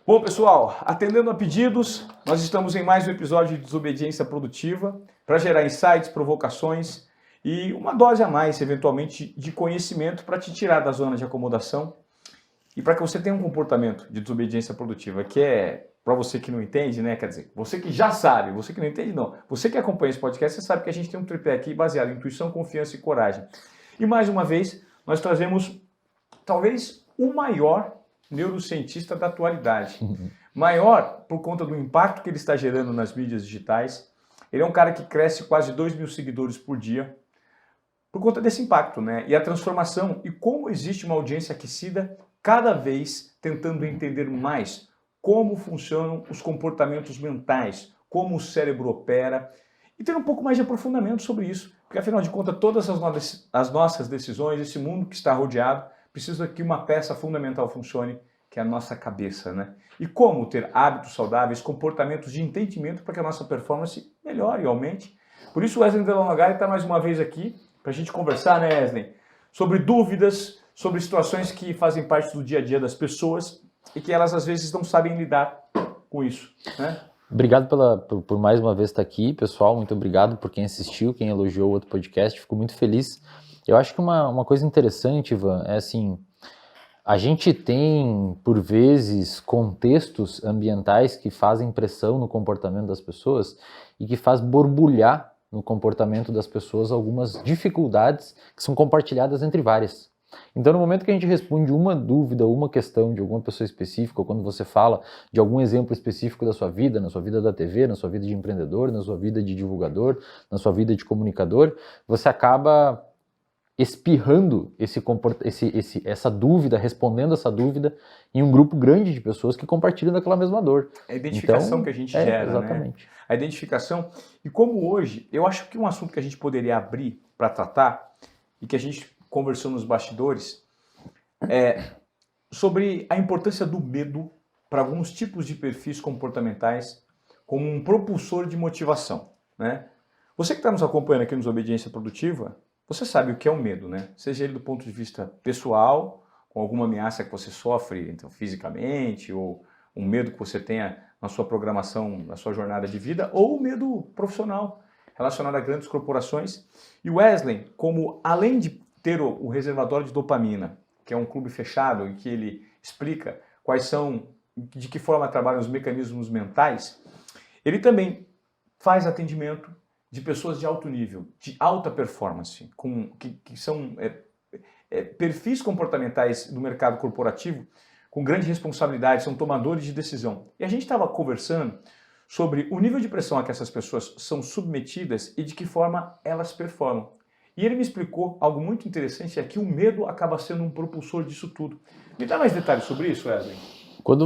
Bom, pessoal, atendendo a pedidos, nós estamos em mais um episódio de Desobediência Produtiva para gerar insights, provocações e uma dose a mais, eventualmente, de conhecimento para te tirar da zona de acomodação e para que você tenha um comportamento de desobediência produtiva, que é, para você que não entende, né? Quer dizer, você que já sabe, você que não entende, não. Você que acompanha esse podcast, você sabe que a gente tem um tripé aqui baseado em intuição, confiança e coragem. E mais uma vez, nós trazemos talvez o maior neurocientista da atualidade. Maior por conta do impacto que ele está gerando nas mídias digitais. Ele é um cara que cresce quase 2.000 seguidores por dia por conta desse impacto, né? E a transformação e como existe uma audiência aquecida cada vez tentando entender mais como funcionam os comportamentos mentais, como o cérebro opera e ter um pouco mais de aprofundamento sobre isso. Porque afinal de contas, todas as nossas decisões, esse mundo que está rodeado, precisa que uma peça fundamental funcione, que é a nossa cabeça, né? E como ter hábitos saudáveis, comportamentos de entendimento para que a nossa performance melhore e aumente. Por isso o Wesley Delanogari está mais uma vez aqui para a gente conversar, né, Wesley? Sobre dúvidas, sobre situações que fazem parte do dia a dia das pessoas e que elas às vezes não sabem lidar com isso, né? Obrigado por mais uma vez estar aqui, pessoal. Muito obrigado por quem assistiu, quem elogiou o outro podcast. Fico muito feliz. Eu acho que uma coisa interessante, Ivan, é assim, a gente tem, por vezes, contextos ambientais que fazem pressão no comportamento das pessoas e que faz borbulhar no comportamento das pessoas algumas dificuldades que são compartilhadas entre várias. Então, no momento que a gente responde uma dúvida, uma questão de alguma pessoa específica, ou quando você fala de algum exemplo específico da sua vida, na sua vida da TV, na sua vida de empreendedor, na sua vida de divulgador, na sua vida de comunicador, você acaba espirrando essa dúvida, respondendo essa dúvida em um grupo grande de pessoas que compartilham daquela mesma dor. É a identificação então, que a gente gera, exatamente. Né? A identificação. E como hoje, eu acho que um assunto que a gente poderia abrir para tratar e que a gente conversou nos bastidores é sobre a importância do medo para alguns tipos de perfis comportamentais como um propulsor de motivação, né? Você que está nos acompanhando aqui no Desobediência Produtiva, você sabe o que é o medo, né? Seja ele do ponto de vista pessoal, com alguma ameaça que você sofre então, fisicamente, ou um medo que você tenha na sua programação, na sua jornada de vida, ou o medo profissional, relacionado a grandes corporações. E o Wesley, como além de ter o reservatório de dopamina, que é um clube fechado em que ele explica quais são, de que forma trabalham os mecanismos mentais, ele também faz atendimento de pessoas de alto nível, de alta performance, que são perfis comportamentais do mercado corporativo com grande responsabilidade, são tomadores de decisão. E a gente estava conversando sobre o nível de pressão a que essas pessoas são submetidas e de que forma elas performam. E ele me explicou algo muito interessante, é que o medo acaba sendo um propulsor disso tudo. Me dá mais detalhes sobre isso, Wesley? Quando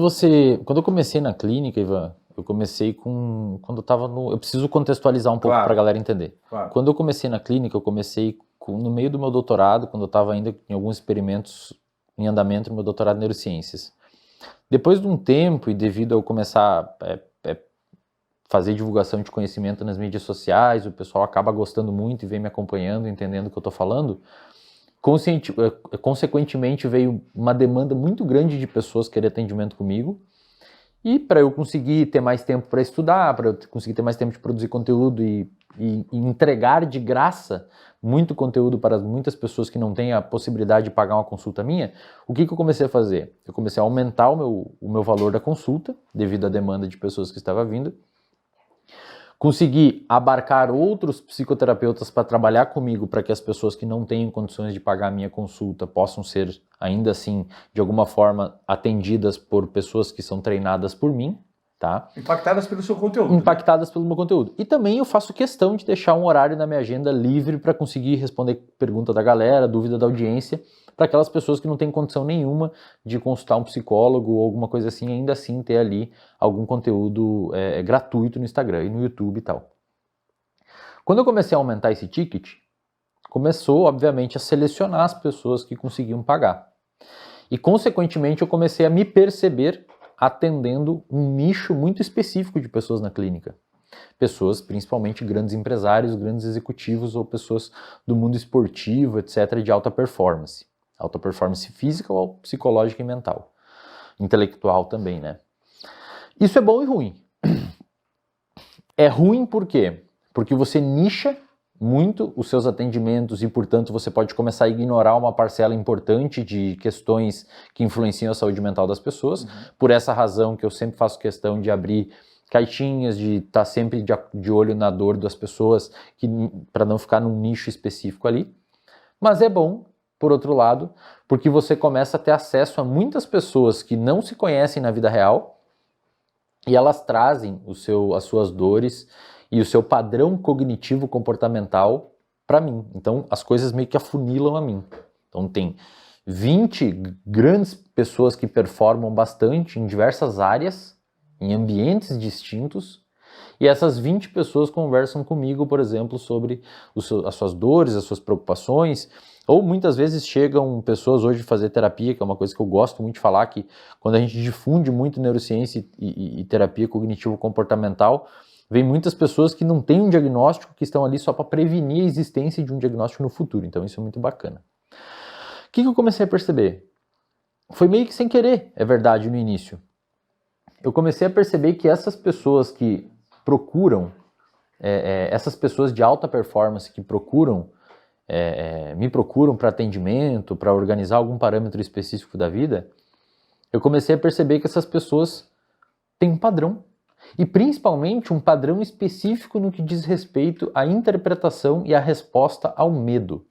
eu comecei na clínica, Ivan, eu comecei quando eu estava eu preciso contextualizar um pouco para a galera entender. Claro. Quando eu comecei na clínica, eu comecei no meio do meu doutorado, quando eu estava ainda em alguns experimentos em andamento no meu doutorado em neurociências. Depois de um tempo, e devido a eu começar a fazer divulgação de conhecimento nas mídias sociais, o pessoal acaba gostando muito e vem me acompanhando, entendendo o que eu estou falando, consequentemente veio uma demanda muito grande de pessoas querer atendimento comigo. E para eu conseguir ter mais tempo para estudar, para eu conseguir ter mais tempo de produzir conteúdo e entregar de graça muito conteúdo para muitas pessoas que não têm a possibilidade de pagar uma consulta minha, o que eu comecei a fazer? Eu comecei a aumentar o meu valor da consulta, devido à demanda de pessoas que estava vindo. Consegui abarcar outros psicoterapeutas para trabalhar comigo para que as pessoas que não tenham condições de pagar a minha consulta possam ser, ainda assim, de alguma forma, atendidas por pessoas que são treinadas por mim, tá? Impactadas pelo seu conteúdo. Impactadas pelo meu conteúdo. E também eu faço questão de deixar um horário na minha agenda livre para conseguir responder pergunta da galera, dúvida da audiência, para aquelas pessoas que não têm condição nenhuma de consultar um psicólogo ou alguma coisa assim, ainda assim ter ali algum conteúdo gratuito no Instagram e no YouTube e tal. Quando eu comecei a aumentar esse ticket, começou, obviamente, a selecionar as pessoas que conseguiam pagar. E, consequentemente, eu comecei a me perceber atendendo um nicho muito específico de pessoas na clínica. Pessoas, principalmente grandes empresários, grandes executivos ou pessoas do mundo esportivo, etc., de alta performance. Alta performance física ou psicológica e mental. Intelectual também, né? Isso é bom e ruim. É ruim por quê? Porque você nicha muito os seus atendimentos e, portanto, você pode começar a ignorar uma parcela importante de questões que influenciam a saúde mental das pessoas. Por essa razão que eu sempre faço questão de abrir caixinhas, de estar sempre de olho na dor das pessoas, para não ficar num nicho específico ali. Mas é bom, por outro lado, porque você começa a ter acesso a muitas pessoas que não se conhecem na vida real e elas trazem as suas dores e o seu padrão cognitivo comportamental para mim. Então, as coisas meio que afunilam a mim. Então, tem 20 grandes pessoas que performam bastante em diversas áreas, em ambientes distintos, e essas 20 pessoas conversam comigo, por exemplo, sobre as suas dores, as suas preocupações, ou muitas vezes chegam pessoas hoje fazer terapia, que é uma coisa que eu gosto muito de falar, que quando a gente difunde muito neurociência e terapia cognitivo-comportamental, vem muitas pessoas que não têm um diagnóstico, que estão ali só para prevenir a existência de um diagnóstico no futuro. Então isso é muito bacana. O que eu comecei a perceber? Foi meio que sem querer, é verdade, no início. Eu comecei a perceber que essas pessoas que procuram, essas pessoas de alta performance que me procuram para atendimento, para organizar algum parâmetro específico da vida, eu comecei a perceber que essas pessoas têm um padrão. E principalmente um padrão específico no que diz respeito à interpretação e à resposta ao medo.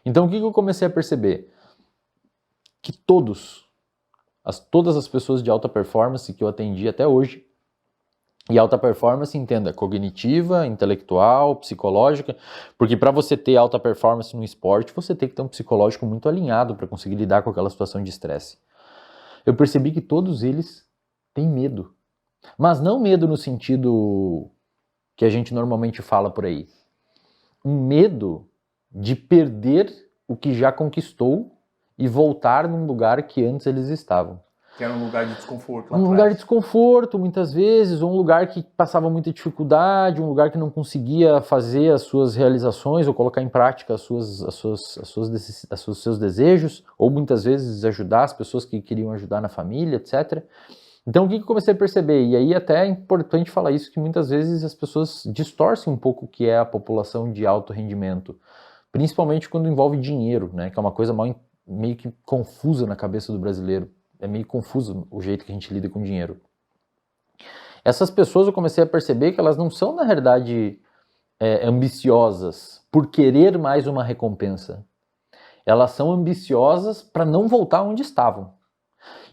Então o que eu comecei a perceber? Que todas as pessoas de alta performance que eu atendi até hoje, e alta performance, entenda, cognitiva, intelectual, psicológica, porque para você ter alta performance no esporte, você tem que ter um psicológico muito alinhado para conseguir lidar com aquela situação de estresse. Eu percebi que todos eles têm medo. Mas não medo no sentido que a gente normalmente fala por aí. Um medo de perder o que já conquistou e voltar num lugar que antes eles estavam. Que era um lugar de desconforto lá Um atrás. lugar de desconforto, muitas vezes, ou um lugar que passava muita dificuldade, um lugar que não conseguia fazer as suas realizações ou colocar em prática os seus desejos, ou muitas vezes ajudar as pessoas que queriam ajudar na família, etc. Então, o que eu comecei a perceber? E aí até é importante falar isso, que muitas vezes as pessoas distorcem um pouco o que é a população de alto rendimento, principalmente quando envolve dinheiro, né? Que é uma coisa meio que confusa na cabeça do brasileiro. É meio confuso o jeito que a gente lida com dinheiro. Essas pessoas eu comecei a perceber que elas não são, na realidade, ambiciosas por querer mais uma recompensa. Elas são ambiciosas para não voltar onde estavam.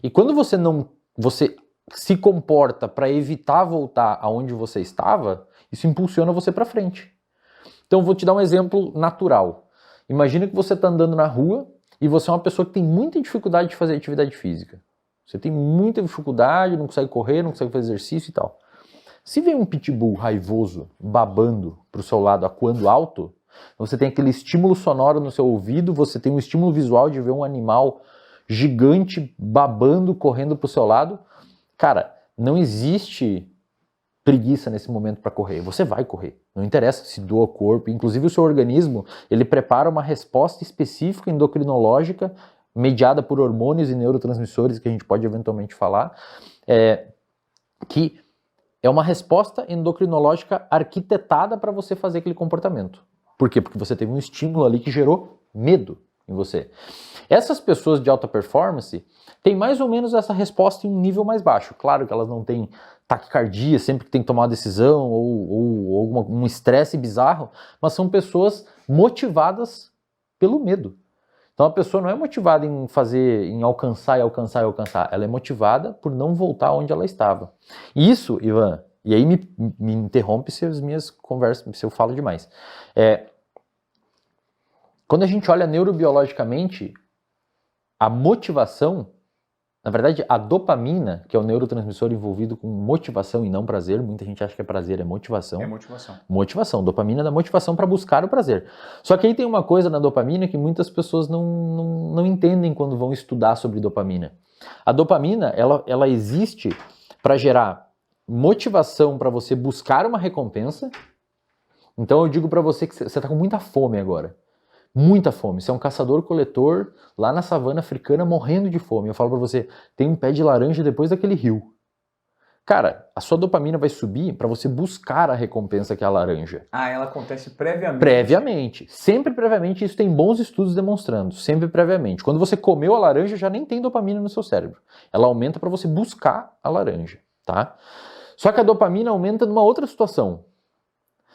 E quando você se comporta para evitar voltar aonde você estava, isso impulsiona você para frente. Então, vou te dar um exemplo natural. Imagina que você está andando na rua e você é uma pessoa que tem muita dificuldade de fazer atividade física. Você tem muita dificuldade, não consegue correr, não consegue fazer exercício e tal. Se vem um pitbull raivoso, babando para o seu lado, acuando alto, você tem aquele estímulo sonoro no seu ouvido, você tem um estímulo visual de ver um animal gigante babando, correndo para o seu lado. Cara, não existe preguiça nesse momento para correr. Você vai correr. Não interessa se doa o corpo. Inclusive o seu organismo, ele prepara uma resposta específica endocrinológica, mediada por hormônios e neurotransmissores, que a gente pode eventualmente falar, que é uma resposta endocrinológica arquitetada para você fazer aquele comportamento. Por quê? Porque você teve um estímulo ali que gerou medo em você. Essas pessoas de alta performance têm mais ou menos essa resposta em um nível mais baixo. Claro que elas não têm taquicardia sempre que tem que tomar uma decisão ou um estresse bizarro, mas são pessoas motivadas pelo medo. Então a pessoa não é motivada em alcançar, ela é motivada por não voltar onde ela estava. Isso, Ivan, e aí me interrompe se as minhas conversas, se eu falo demais. Quando a gente olha neurobiologicamente, a motivação, na verdade, a dopamina, que é o neurotransmissor envolvido com motivação e não prazer, muita gente acha que é prazer, é motivação. É motivação. Motivação, dopamina da motivação para buscar o prazer. Só que aí tem uma coisa na dopamina que muitas pessoas não entendem quando vão estudar sobre dopamina. A dopamina, ela existe para gerar motivação para você buscar uma recompensa. Então eu digo para você que você está com muita fome agora. Muita fome. Você é um caçador-coletor lá na savana africana morrendo de fome. Eu falo pra você, tem um pé de laranja depois daquele rio. Cara, a sua dopamina vai subir para você buscar a recompensa que é a laranja. Ah, ela acontece previamente. Previamente. Sempre previamente, isso tem bons estudos demonstrando. Sempre previamente. Quando você comeu a laranja, já nem tem dopamina no seu cérebro. Ela aumenta para você buscar a laranja, tá? Só que a dopamina aumenta numa outra situação.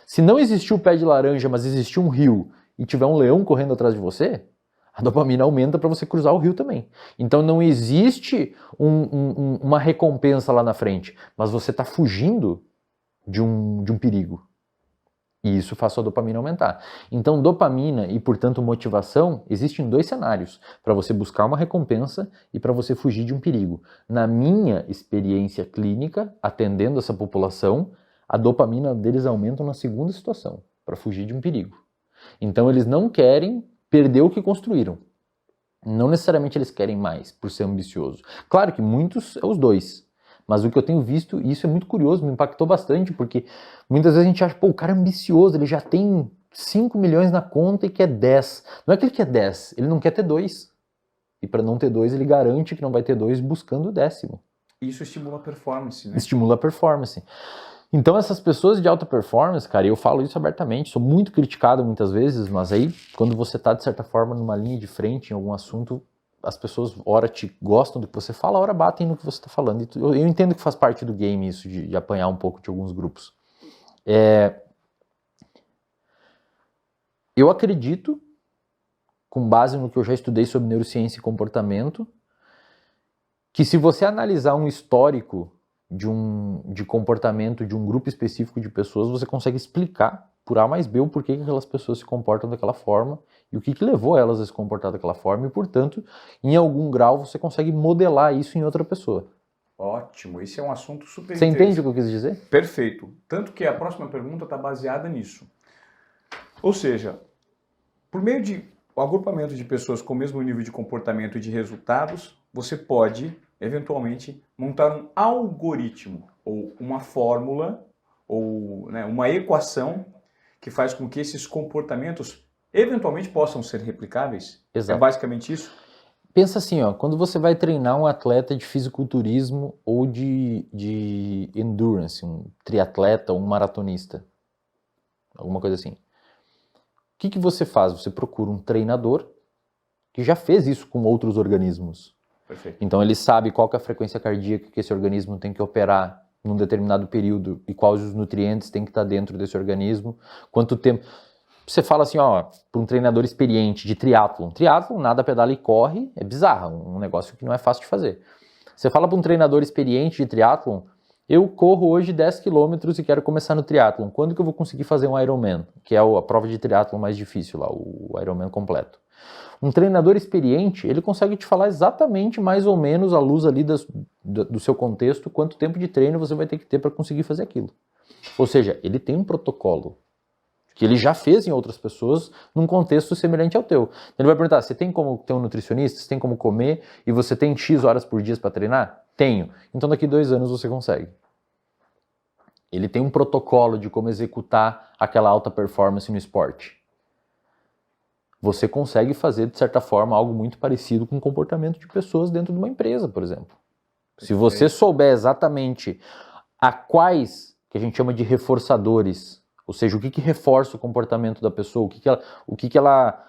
Se não existiu o pé de laranja, mas existiu um rio e tiver um leão correndo atrás de você, a dopamina aumenta para você cruzar o rio também. Então não existe uma recompensa lá na frente, mas você está fugindo de um perigo. E isso faz sua dopamina aumentar. Então dopamina e, portanto, motivação existem 2 cenários, para você buscar uma recompensa e para você fugir de um perigo. Na minha experiência clínica, atendendo essa população, a dopamina deles aumenta na segunda situação, para fugir de um perigo. Então eles não querem perder o que construíram. Não necessariamente eles querem mais, por ser ambicioso. Claro que muitos é os 2. Mas o que eu tenho visto, e isso é muito curioso, me impactou bastante, porque muitas vezes a gente acha, pô, o cara é ambicioso, ele já tem 5 milhões na conta e quer 10. Não é que ele quer 10, ele não quer ter 2. E para não ter 2, ele garante que não vai ter 2 buscando o 10º. Isso estimula a performance, né? Estimula a performance. Então essas pessoas de alta performance, cara, eu falo isso abertamente, sou muito criticado muitas vezes, mas aí quando você está de certa forma numa linha de frente em algum assunto, as pessoas ora te gostam do que você fala, ora batem no que você está falando. Eu entendo que faz parte do game isso, de apanhar um pouco de alguns grupos. Eu acredito, com base no que eu já estudei sobre neurociência e comportamento, que se você analisar um histórico de comportamento de um grupo específico de pessoas, você consegue explicar por A mais B o porquê que aquelas pessoas se comportam daquela forma e o que levou elas a se comportar daquela forma e, portanto, em algum grau você consegue modelar isso em outra pessoa. Ótimo, esse é um assunto super Você interessante. entende o que eu quis dizer? Perfeito. Tanto que a próxima pergunta está baseada nisso. Ou seja, por meio de o agrupamento de pessoas com o mesmo nível de comportamento e de resultados, você pode, eventualmente, montar um algoritmo, ou uma fórmula, ou né, uma equação que faz com que esses comportamentos, eventualmente, possam ser replicáveis. Exato. É basicamente isso? Pensa assim, ó, quando você vai treinar um atleta de fisiculturismo ou de endurance, um triatleta, um maratonista, alguma coisa assim. O que você faz? Você procura um treinador que já fez isso com outros organismos. Perfeito. Então ele sabe qual que é a frequência cardíaca que esse organismo tem que operar num determinado período e quais os nutrientes tem que estar dentro desse organismo, quanto tempo. Você fala assim, ó, para um treinador experiente de triatlon. Triatlon, nada, pedala e corre, é bizarro, um negócio que não é fácil de fazer. Você fala para um treinador experiente de triatlon, eu corro hoje 10 km e quero começar no triatlon. Quando que eu vou conseguir fazer um Ironman? Que é a prova de triatlon mais difícil lá, o Ironman completo. Um treinador experiente, ele consegue te falar exatamente, mais ou menos, à luz ali do seu contexto, quanto tempo de treino você vai ter que ter para conseguir fazer aquilo. Ou seja, ele tem um protocolo que ele já fez em outras pessoas num contexto semelhante ao teu. Ele vai perguntar, você tem como ter um nutricionista? Você tem como comer? E você tem X horas por dia para treinar? Tenho. Então daqui 2 anos você consegue. Ele tem um protocolo de como executar aquela alta performance no esporte. Você consegue fazer, de certa forma, algo muito parecido com o comportamento de pessoas dentro de uma empresa, por exemplo. Se você souber exatamente a quais, que a gente chama de reforçadores, ou seja, o que reforça o comportamento da pessoa, o que ela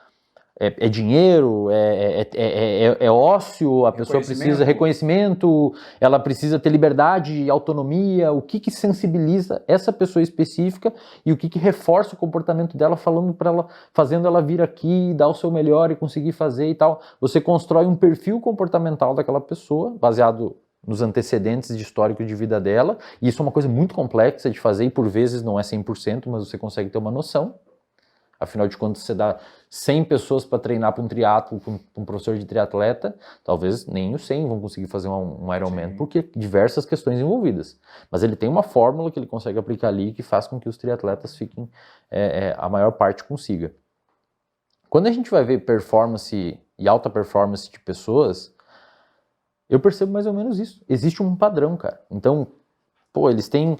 é dinheiro, é ócio, a pessoa precisa reconhecimento, ela precisa ter liberdade e autonomia, o que sensibiliza essa pessoa específica e o que reforça o comportamento dela, falando para ela, fazendo ela vir aqui, dar o seu melhor e conseguir fazer e tal. Você constrói um perfil comportamental daquela pessoa, baseado nos antecedentes de histórico de vida dela, e isso é uma coisa muito complexa de fazer e por vezes não é 100%, mas você consegue ter uma noção. Afinal de contas, você dá 100 pessoas para treinar para um triatlo, para um professor de triatleta, talvez nem os 100 vão conseguir fazer um Ironman, porque diversas questões envolvidas. Mas ele tem uma fórmula que ele consegue aplicar ali que faz com que os triatletas fiquem, a maior parte consiga. Quando a gente vai ver performance e alta performance de pessoas, eu percebo mais ou menos isso. Existe um padrão, cara. Então, eles têm...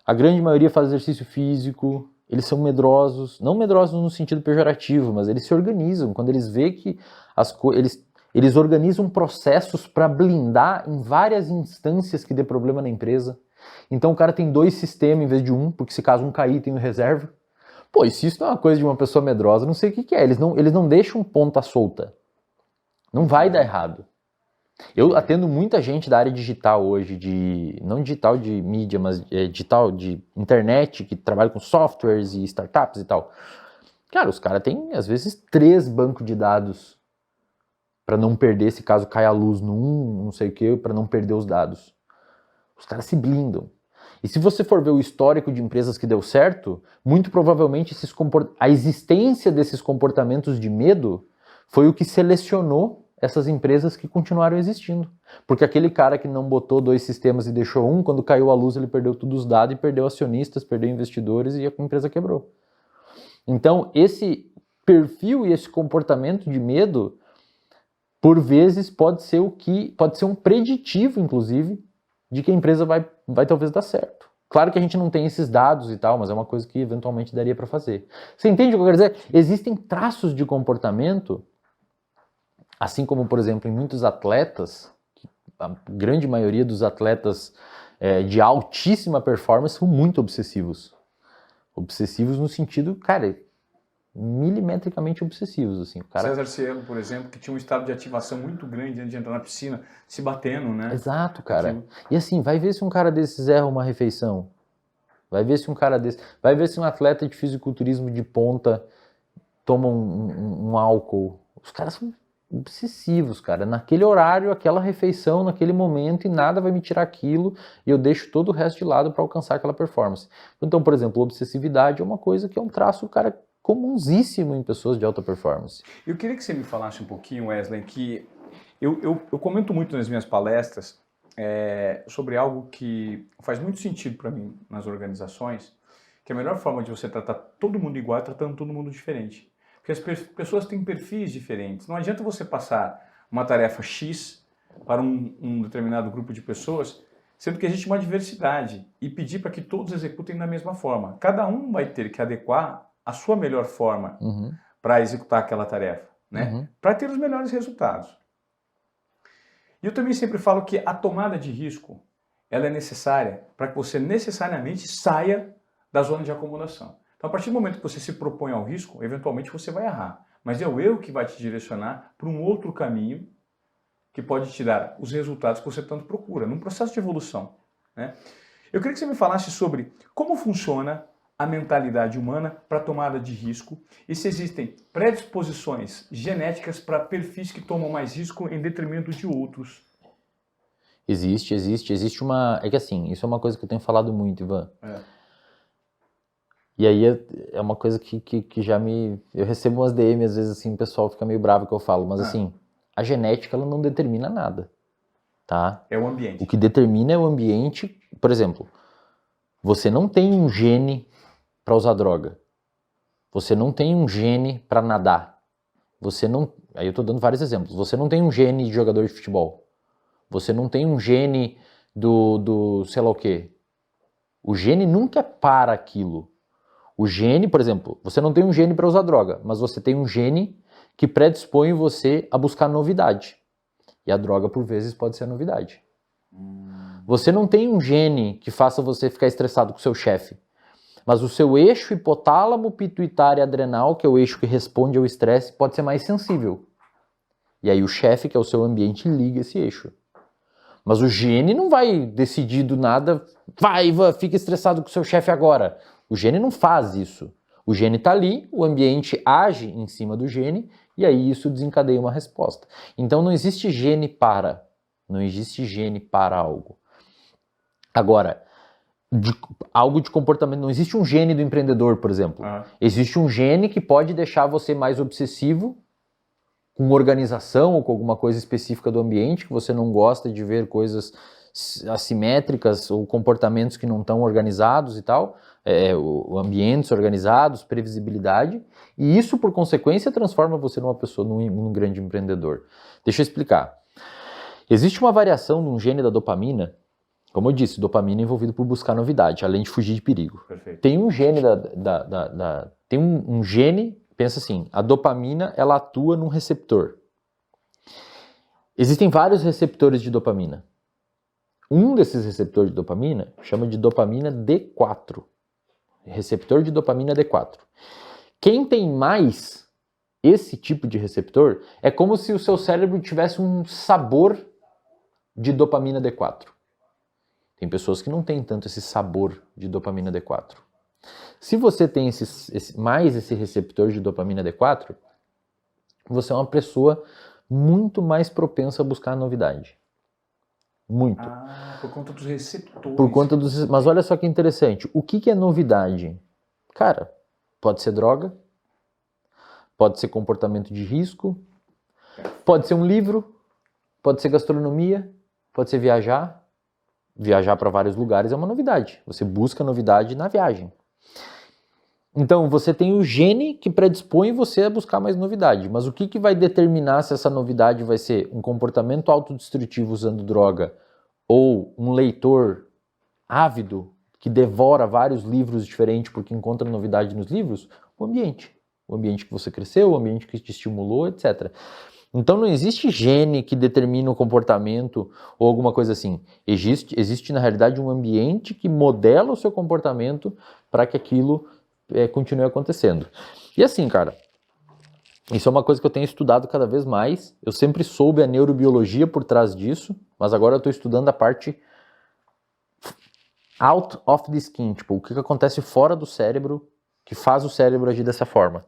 A grande maioria faz exercício físico, eles são medrosos. Não medrosos no sentido pejorativo, mas eles se organizam. Quando eles veem que Eles organizam processos para blindar em várias instâncias que dê problema na empresa. Então o cara tem 2 sistemas em vez de um, porque se caso um cair, tem o reserva. Pô, e se isso não é uma coisa de uma pessoa medrosa, não sei o que é. Eles não deixam ponta solta. Não vai dar errado. Eu atendo muita gente da área digital hoje, não digital de mídia, mas digital de internet, que trabalha com softwares e startups e tal. Cara, os caras têm, às vezes, 3 bancos de dados para não perder, se caso caia a luz num, não sei o que, para não perder os dados. Os caras se blindam. E se você for ver o histórico de empresas que deu certo, muito provavelmente a existência desses comportamentos de medo foi o que selecionou essas empresas que continuaram existindo. Porque aquele cara que não botou 2 sistemas e deixou um, quando caiu a luz ele perdeu todos os dados e perdeu acionistas, perdeu investidores e a empresa quebrou. Então esse perfil e esse comportamento de medo, por vezes, pode ser um preditivo, inclusive, de que a empresa vai talvez dar certo. Claro que a gente não tem esses dados e tal, mas é uma coisa que eventualmente daria para fazer. Você entende o que eu quero dizer? Existem traços de comportamento, assim como, por exemplo, em muitos atletas, a grande maioria dos atletas de altíssima performance são muito obsessivos. Obsessivos no sentido, cara, milimetricamente obsessivos, assim. O cara... César Cielo, por exemplo, que tinha um estado de ativação muito grande antes de entrar na piscina, se batendo, né? Exato, cara. Aquilo. E assim, vai ver se um cara desses erra uma refeição. Vai ver se um atleta de fisiculturismo de ponta toma um álcool. Os caras são obsessivos, cara. Naquele horário, aquela refeição, naquele momento, e nada vai me tirar aquilo, e eu deixo todo o resto de lado para alcançar aquela performance. Então, por exemplo, obsessividade é uma coisa que é um traço, cara, comunsíssimo em pessoas de alta performance. Eu queria que você me falasse um pouquinho, Wesley, que eu comento muito nas minhas palestras sobre algo que faz muito sentido para mim nas organizações, que a melhor forma de você tratar todo mundo igual é tratando todo mundo diferente. Porque as pessoas têm perfis diferentes. Não adianta você passar uma tarefa X para um determinado grupo de pessoas, sendo que existe uma diversidade, e pedir para que todos executem da mesma forma. Cada um vai ter que adequar a sua melhor forma para executar aquela tarefa, né? Para ter os melhores resultados. E eu também sempre falo que a tomada de risco ela é necessária para que você necessariamente saia da zona de acomodação. Então, a partir do momento que você se propõe ao risco, eventualmente você vai errar. Mas é o erro que vai te direcionar para um outro caminho que pode te dar os resultados que você tanto procura, num processo de evolução, né? Eu queria que você me falasse sobre como funciona a mentalidade humana para tomada de risco e se existem predisposições genéticas para perfis que tomam mais risco em detrimento de outros. Existe uma... É que assim, isso é uma coisa que eu tenho falado muito, Ivan. E aí é uma coisa que já me... Eu recebo umas DM, às vezes assim, o pessoal fica meio bravo que eu falo, mas assim, a genética ela não determina nada, tá? É o ambiente. O que determina é o ambiente. Por exemplo, você não tem um gene para usar droga. Você não tem um gene para nadar. Você não... Aí eu tô dando vários exemplos. Você não tem um gene de jogador de futebol. Você não tem um gene do sei lá o quê. O gene nunca é para aquilo. O gene, por exemplo, você não tem um gene para usar droga, mas você tem um gene que predispõe você a buscar novidade. E a droga, por vezes, pode ser a novidade. Você não tem um gene que faça você ficar estressado com o seu chefe, mas o seu eixo hipotálamo, pituitário e adrenal, que é o eixo que responde ao estresse, pode ser mais sensível. E aí o chefe, que é o seu ambiente, liga esse eixo. Mas o gene não vai decidir do nada, vai, Ivan, fica estressado com o seu chefe agora. O gene não faz isso. O gene está ali, o ambiente age em cima do gene, e aí isso desencadeia uma resposta. Então não existe gene para. Não existe gene para algo. Agora, algo de comportamento, não existe um gene do empreendedor, por exemplo. Existe um gene que pode deixar você mais obsessivo com organização ou com alguma coisa específica do ambiente, que você não gosta de ver coisas assimétricas ou comportamentos que não estão organizados e tal, ambientes organizados, previsibilidade, e isso, por consequência, transforma você numa pessoa, num grande empreendedor. Deixa eu explicar. Existe uma variação de um gene da dopamina. Como eu disse, dopamina é envolvido por buscar novidade, além de fugir de perigo. Perfeito. Tem um gene tem um gene, pensa assim, a dopamina ela atua num receptor. Existem vários receptores de dopamina. Um desses receptores de dopamina chama de dopamina D4. Receptor de dopamina D4. Quem tem mais esse tipo de receptor é como se o seu cérebro tivesse um sabor de dopamina D4. Tem pessoas que não têm tanto esse sabor de dopamina D4. Se você tem mais esse receptor de dopamina D4, você é uma pessoa muito mais propensa a buscar a novidade. Muito. Por conta dos receptores. Por conta dos... Mas olha só que interessante. O que é novidade? Cara, pode ser droga, pode ser comportamento de risco, pode ser um livro, pode ser gastronomia, pode ser viajar. Viajar para vários lugares é uma novidade. Você busca novidade na viagem. Então, você tem o gene que predispõe você a buscar mais novidade. Mas o que vai determinar se essa novidade vai ser um comportamento autodestrutivo usando droga ou um leitor ávido que devora vários livros diferentes porque encontra novidade nos livros? O ambiente. O ambiente que você cresceu, o ambiente que te estimulou, etc. Então, não existe gene que determina o comportamento ou alguma coisa assim. Existe na realidade, um ambiente que modela o seu comportamento para que aquilo continue acontecendo. E assim, cara, isso é uma coisa que eu tenho estudado cada vez mais. Eu sempre soube a neurobiologia por trás disso, mas agora eu estou estudando a parte out of the skin, tipo, o que acontece fora do cérebro, que faz o cérebro agir dessa forma.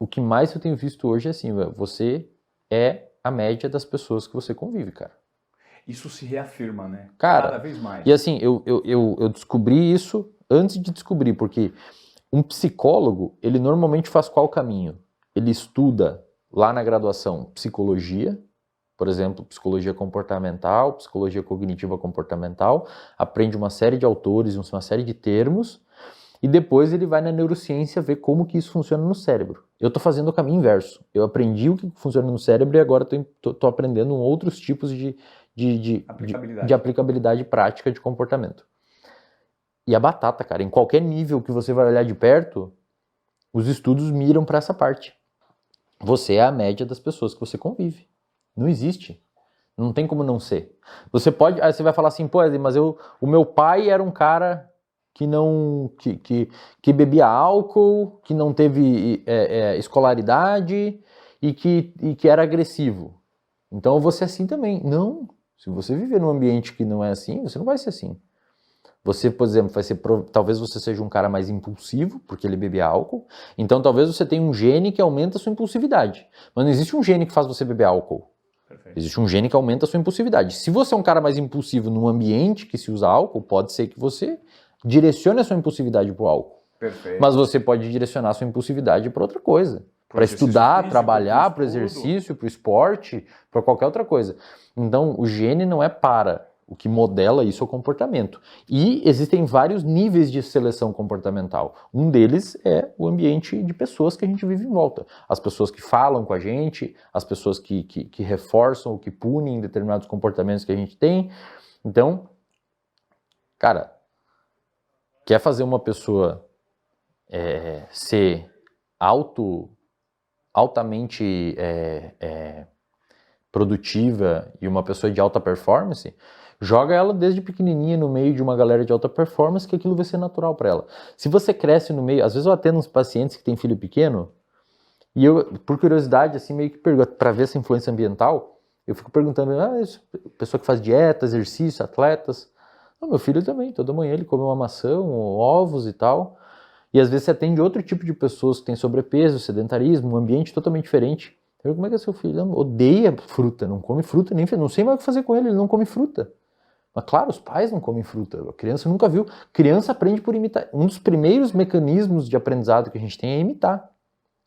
O que mais eu tenho visto hoje é assim, você é a média das pessoas que você convive, cara. Isso se reafirma, né? Cara, cada vez mais. E assim, eu descobri isso antes de descobrir, porque um psicólogo, ele normalmente faz qual caminho? Ele estuda lá na graduação psicologia, por exemplo, psicologia comportamental, psicologia cognitiva comportamental, aprende uma série de autores, uma série de termos, e depois ele vai na neurociência ver como que isso funciona no cérebro. Eu estou fazendo o caminho inverso. Eu aprendi o que funciona no cérebro e agora estou aprendendo outros tipos de aplicabilidade prática de comportamento. E a batata, cara, em qualquer nível que você vai olhar de perto, os estudos miram para essa parte. Você é a média das pessoas que você convive. Não existe. Não tem como não ser. Você pode, aí você vai falar assim, pô, mas o meu pai era um cara que bebia álcool, que não teve escolaridade e que era agressivo. Então eu vou ser assim também. Não. Se você viver num ambiente que não é assim, você não vai ser assim. Você, por exemplo, talvez você seja um cara mais impulsivo, porque ele bebe álcool. Então talvez você tenha um gene que aumenta a sua impulsividade. Mas não existe um gene que faz você beber álcool. Perfeito. Existe um gene que aumenta a sua impulsividade. Se você é um cara mais impulsivo num ambiente que se usa álcool, pode ser que você direcione a sua impulsividade para o álcool. Perfeito. Mas você pode direcionar a sua impulsividade para outra coisa. Para estudar, físico, trabalhar, para o exercício, para o esporte, para qualquer outra coisa. Então, o gene não é para. O que modela isso é o comportamento. E existem vários níveis de seleção comportamental. Um deles é o ambiente de pessoas que a gente vive em volta. As pessoas que falam com a gente, as pessoas que reforçam ou que punem determinados comportamentos que a gente tem. Então, cara, quer fazer uma pessoa ser altamente produtiva e uma pessoa de alta performance, joga ela desde pequenininha no meio de uma galera de alta performance, que aquilo vai ser natural para ela. Se você cresce no meio, às vezes eu atendo uns pacientes que têm filho pequeno, e eu, por curiosidade, assim, meio que pergunto, para ver essa influência ambiental, eu fico perguntando, pessoa que faz dieta, exercício, atletas, não, meu filho também, toda manhã ele come uma maçã, ovos e tal, e às vezes você atende outro tipo de pessoas que têm sobrepeso, sedentarismo, um ambiente totalmente diferente. Eu, como é que é seu filho? Ele odeia fruta, não come fruta, nem não sei mais o que fazer com ele, ele não come fruta. Mas claro, os pais não comem fruta, a criança nunca viu. Criança aprende por imitar. Um dos primeiros mecanismos de aprendizado que a gente tem é imitar.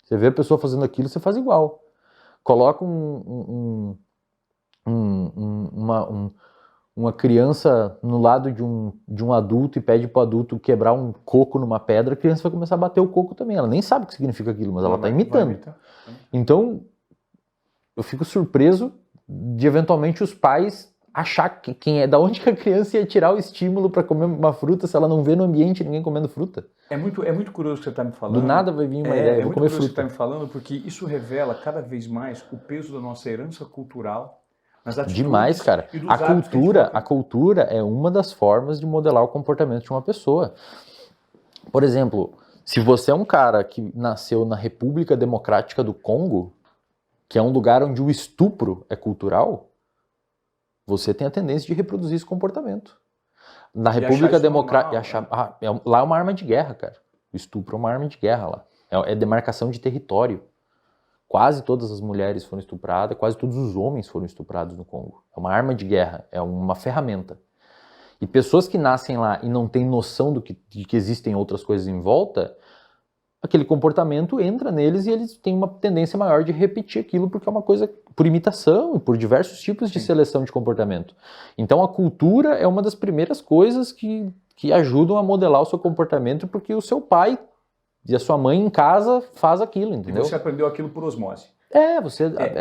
Você vê a pessoa fazendo aquilo, você faz igual. Coloca uma criança no lado de um adulto e pede para o adulto quebrar um coco numa pedra, a criança vai começar a bater o coco também. Ela nem sabe o que significa aquilo, mas ela está imitando. Então, eu fico surpreso de eventualmente os pais achar quem é, da onde que a criança ia tirar o estímulo para comer uma fruta se ela não vê no ambiente ninguém comendo fruta? É muito curioso o que você está me falando. Do nada vai vir uma ideia, vou comer fruta. É muito curioso o que você está me falando, porque isso revela cada vez mais o peso da nossa herança cultural nas atitudes. Demais, cara. E dos A cultura é uma das formas de modelar o comportamento de uma pessoa. Por exemplo, se você é um cara que nasceu na República Democrática do Congo, que é um lugar onde o estupro é cultural, você tem a tendência de reproduzir esse comportamento. Na República Democrática... Lá é uma arma de guerra, cara. O estupro é uma arma de guerra lá. É demarcação de território. Quase todas as mulheres foram estupradas, quase todos os homens foram estuprados no Congo. É uma arma de guerra, é uma ferramenta. E pessoas que nascem lá e não têm noção de que existem outras coisas em volta, aquele comportamento entra neles e eles têm uma tendência maior de repetir aquilo porque é uma coisa por imitação e por diversos tipos de seleção de comportamento. Então a cultura é uma das primeiras coisas que ajudam a modelar o seu comportamento porque o seu pai e a sua mãe em casa faz aquilo, entendeu? E você aprendeu aquilo por osmose.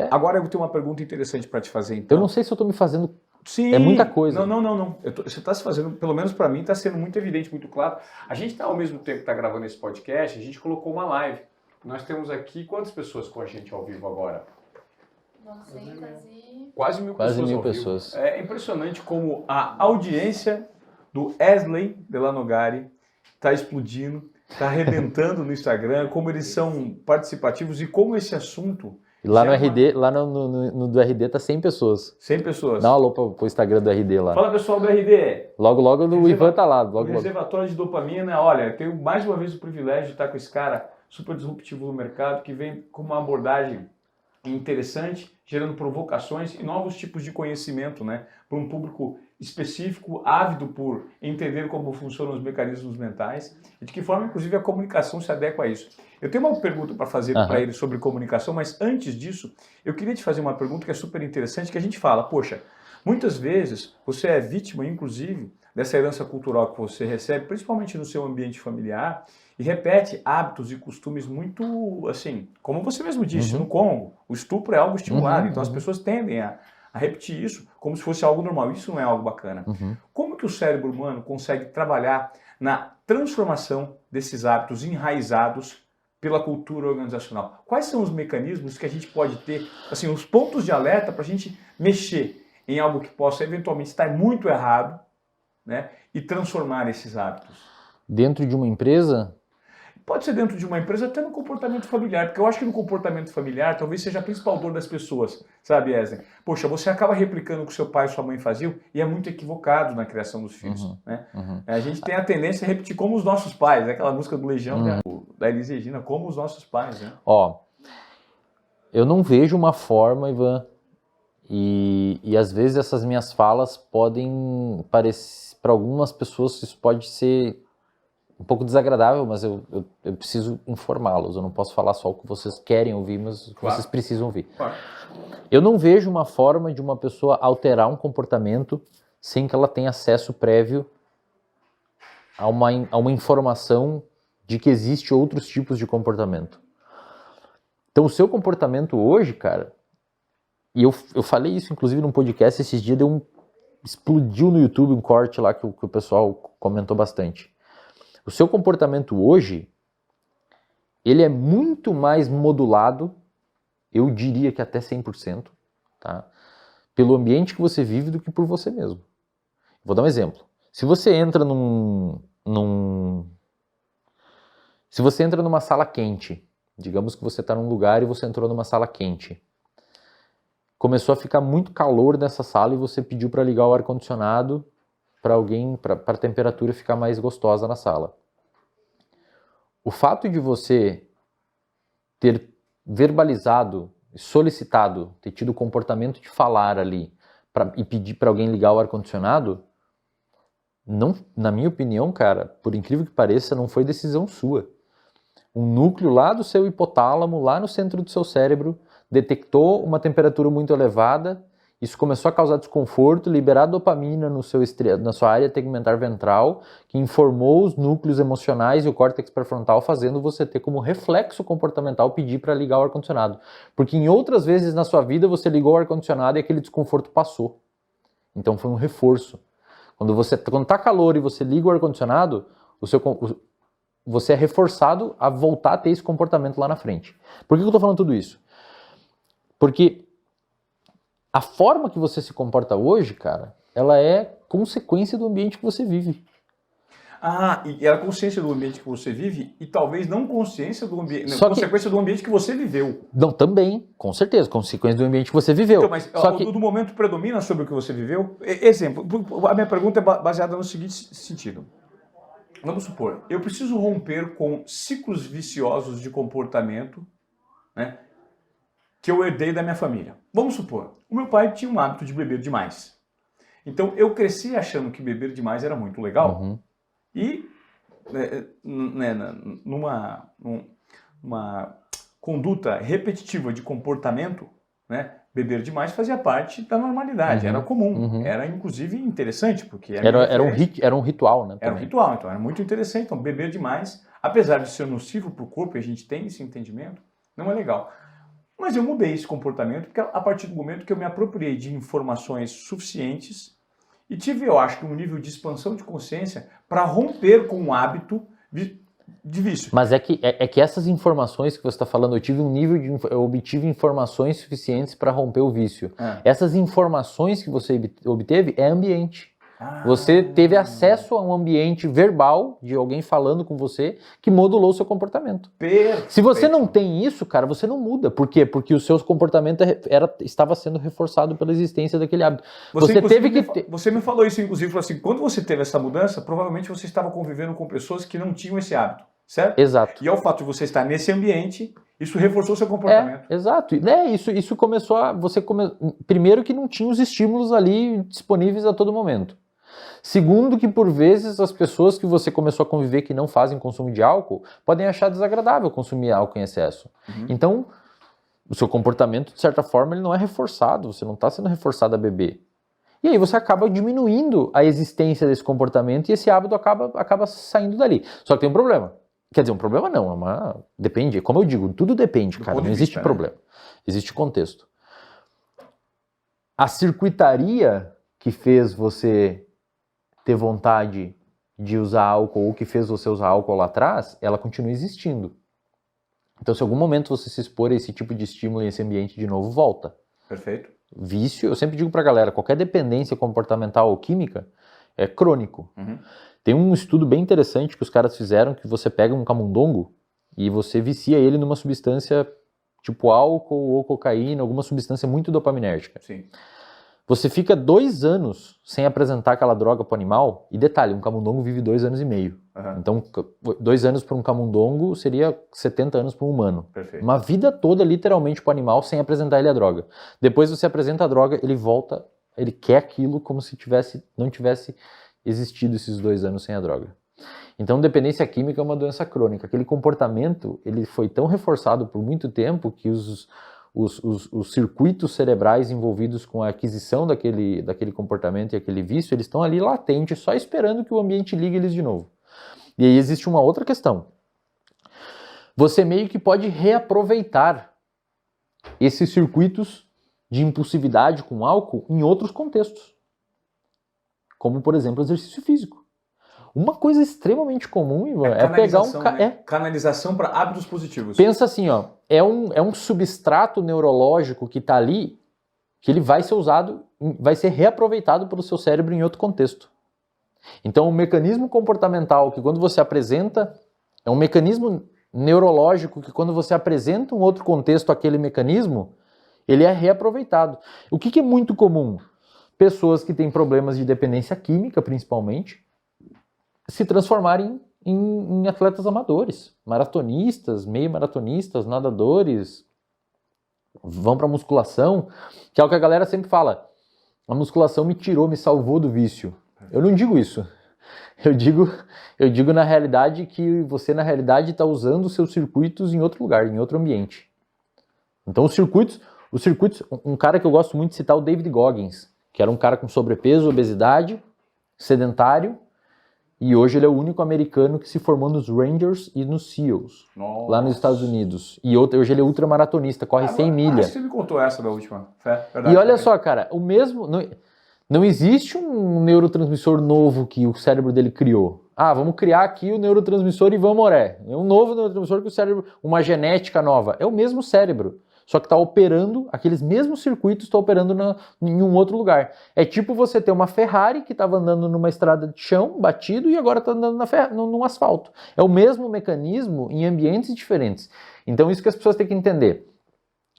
Agora eu tenho uma pergunta interessante para te fazer, então. Eu não sei se eu estou me fazendo... Sim. É muita coisa. Não. Você está se fazendo, pelo menos para mim, está sendo muito evidente, muito claro. A gente está, ao mesmo tempo que está gravando esse podcast, a gente colocou uma live. Nós temos aqui quantas pessoas com a gente ao vivo agora? 900 e... Quase 1.000 Quase pessoas 1.000 ao pessoas. vivo. É impressionante como a audiência do Wesley Delanogari está explodindo, está arrebentando no Instagram, como eles são participativos e como esse assunto... E lá no RD, lá no do RD tá 100 pessoas. 100 pessoas. Dá um alô pro Instagram do RD lá. Fala, pessoal do RD. Logo o Ivan tá lá. Logo. Reservatório de dopamina. Olha, eu tenho mais uma vez o privilégio de estar com esse cara super disruptivo no mercado, que vem com uma abordagem interessante, gerando provocações e novos tipos de conhecimento, né? Para um público específico, ávido por entender como funcionam os mecanismos mentais e de que forma, inclusive, a comunicação se adequa a isso. Eu tenho uma pergunta para fazer para ele sobre comunicação, mas antes disso, eu queria te fazer uma pergunta que é super interessante, que a gente fala, poxa, muitas vezes você é vítima, inclusive, dessa herança cultural que você recebe, principalmente no seu ambiente familiar, e repete hábitos e costumes muito, assim, como você mesmo disse, no Congo, o estupro é algo estimulado, então as pessoas tendem a repetir isso como se fosse algo normal. Isso não é algo bacana. Como que o cérebro humano consegue trabalhar na transformação desses hábitos enraizados pela cultura organizacional? Quais são os mecanismos que a gente pode ter, assim, os pontos de alerta para a gente mexer em algo que possa eventualmente estar muito errado, né, e transformar esses hábitos? Dentro de uma empresa? Pode ser dentro de uma empresa, até no comportamento familiar, porque eu acho que no comportamento familiar talvez seja a principal dor das pessoas, sabe, Wesley? Poxa, você acaba replicando o que seu pai e sua mãe faziam e é muito equivocado na criação dos filhos, né? A gente tem a tendência a repetir como os nossos pais, né? Aquela música do Legião, né? Da Elis Regina, como os nossos pais, né? Ó, eu não vejo uma forma, Ivan, e às vezes essas minhas falas podem parecer, para algumas pessoas isso pode ser um pouco desagradável, mas eu preciso informá-los. Eu não posso falar só o que vocês querem ouvir, mas o que vocês precisam ouvir. Claro. Eu não vejo uma forma de uma pessoa alterar um comportamento sem que ela tenha acesso prévio a uma informação de que existe outros tipos de comportamento. Então, o seu comportamento hoje, cara, e eu falei isso, inclusive, num podcast esses dias, explodiu no YouTube um corte lá que o pessoal comentou bastante. O seu comportamento hoje, ele é muito mais modulado, eu diria que até 100%, tá? Pelo ambiente que você vive do que por você mesmo. Vou dar um exemplo. Se você entra se você entra numa sala quente, digamos que você está num lugar e você entrou numa sala quente, começou a ficar muito calor nessa sala e você pediu para ligar o ar-condicionado para a temperatura ficar mais gostosa na sala. O fato de você ter verbalizado, solicitado, ter tido o comportamento de falar ali e pedir para alguém ligar o ar-condicionado, não, na minha opinião, cara, por incrível que pareça, não foi decisão sua. Um núcleo lá do seu hipotálamo, lá no centro do seu cérebro, detectou uma temperatura muito elevada, isso começou a causar desconforto, liberar dopamina na sua área tegmentar ventral, que informou os núcleos emocionais e o córtex pré-frontal, fazendo você ter como reflexo comportamental pedir para ligar o ar-condicionado. Porque em outras vezes na sua vida você ligou o ar-condicionado e aquele desconforto passou. Então foi um reforço. Quando tá calor e você liga o ar-condicionado, você é reforçado a voltar a ter esse comportamento lá na frente. Por que eu tô falando tudo isso? Porque a forma que você se comporta hoje, cara, ela é consequência do ambiente que você vive. E era consciência do ambiente que você vive e talvez não consciência do ambiente, consequência do ambiente que você viveu. Não, também, com certeza, consequência do ambiente que você viveu. Então, mas do momento predomina sobre o que você viveu? Exemplo, a minha pergunta é baseada no seguinte sentido. Vamos supor, eu preciso romper com ciclos viciosos de comportamento, né, que eu herdei da minha família. Vamos supor, o meu pai tinha um hábito de beber demais. Então eu cresci achando que beber demais era muito legal. Uhum. E numa conduta repetitiva de comportamento, né, beber demais fazia parte da normalidade, era comum, era inclusive interessante, porque era um ritual, né? Era um ritual, então era muito interessante. Então beber demais, apesar de ser nocivo para o corpo, e a gente tem esse entendimento, não é legal. Mas eu mudei esse comportamento porque a partir do momento que eu me apropriei de informações suficientes e tive, eu acho, um nível de expansão de consciência para romper com o hábito de vício. Mas é que essas informações que você está falando, eu obtive informações suficientes para romper o vício. Essas informações que você obteve é ambiente. Você teve acesso a um ambiente verbal de alguém falando com você que modulou o seu comportamento. Perfeito. Se você não tem isso, cara, você não muda. Por quê? Porque o seu comportamento estava sendo reforçado pela existência daquele hábito. Você me falou isso, inclusive, falou assim, quando você teve essa mudança, provavelmente você estava convivendo com pessoas que não tinham esse hábito, certo? Exato. E ao fato de você estar nesse ambiente, isso reforçou o seu comportamento. Exato. Isso começou primeiro que não tinha os estímulos ali disponíveis a todo momento. Segundo, que por vezes as pessoas que você começou a conviver que não fazem consumo de álcool podem achar desagradável consumir álcool em excesso. Então, o seu comportamento, de certa forma, ele não é reforçado, você não está sendo reforçado a beber. E aí você acaba diminuindo a existência desse comportamento e esse hábito acaba saindo dali. Só que tem um problema. Quer dizer, um problema não, depende. Como eu digo, tudo depende, cara, não existe problema. Existe contexto. A circuitaria que fez você ter vontade de usar álcool ou que fez você usar álcool lá atrás, ela continua existindo. Então, se em algum momento você se expor a esse tipo de estímulo em esse ambiente de novo, volta. Perfeito. Vício, eu sempre digo pra galera, qualquer dependência comportamental ou química é crônico. Tem um estudo bem interessante que os caras fizeram, que você pega um camundongo e você vicia ele numa substância tipo álcool ou cocaína, alguma substância muito dopaminérgica. Sim. Você fica 2 anos sem apresentar aquela droga para o animal, e detalhe, um camundongo vive 2 anos e meio. Então, 2 anos para um camundongo seria 70 anos para um humano. Perfeito. Uma vida toda, literalmente, para o animal sem apresentar ele a droga. Depois você apresenta a droga, ele volta, ele quer aquilo como se não tivesse existido esses 2 anos sem a droga. Então, dependência química é uma doença crônica. Aquele comportamento, ele foi tão reforçado por muito tempo que os circuitos cerebrais envolvidos com a aquisição daquele comportamento e aquele vício, eles estão ali latentes, só esperando que o ambiente ligue eles de novo. E aí existe uma outra questão. Você meio que pode reaproveitar esses circuitos de impulsividade com álcool em outros contextos. Como, por exemplo, exercício físico. Uma coisa extremamente comum, Ivan, é pegar um... Canalização para hábitos positivos. Pensa assim, ó, é um substrato neurológico que está ali, que ele vai ser usado, vai ser reaproveitado pelo seu cérebro em outro contexto. Então, o mecanismo comportamental que quando você apresenta, é um mecanismo neurológico que quando você apresenta um outro contexto àquele mecanismo, ele é reaproveitado. O que é muito comum? Pessoas que têm problemas de dependência química, principalmente, se transformarem em atletas amadores, maratonistas, meio maratonistas, nadadores, vão para musculação, que é o que a galera sempre fala, a musculação me salvou do vício. Eu não digo isso. Eu digo na realidade que você na realidade está usando os seus circuitos em outro lugar, em outro ambiente. Então os circuitos, um cara que eu gosto muito de citar é o David Goggins, que era um cara com sobrepeso, obesidade, sedentário, e hoje ele é o único americano que se formou nos Rangers e nos SEALs, lá nos Estados Unidos. E hoje ele é ultramaratonista, corre 100 milhas. Acho que você me contou essa da última. Verdade, e olha só, cara, o mesmo... Não existe um neurotransmissor novo que o cérebro dele criou. Ah, vamos criar aqui o neurotransmissor Ivamoré. É um novo neurotransmissor que o cérebro, uma genética nova. É o mesmo cérebro, só que está operando, aqueles mesmos circuitos estão operando em um outro lugar. É tipo você ter uma Ferrari que estava andando numa estrada de chão, batido, e agora está andando num asfalto. É o mesmo mecanismo em ambientes diferentes. Então isso que as pessoas têm que entender.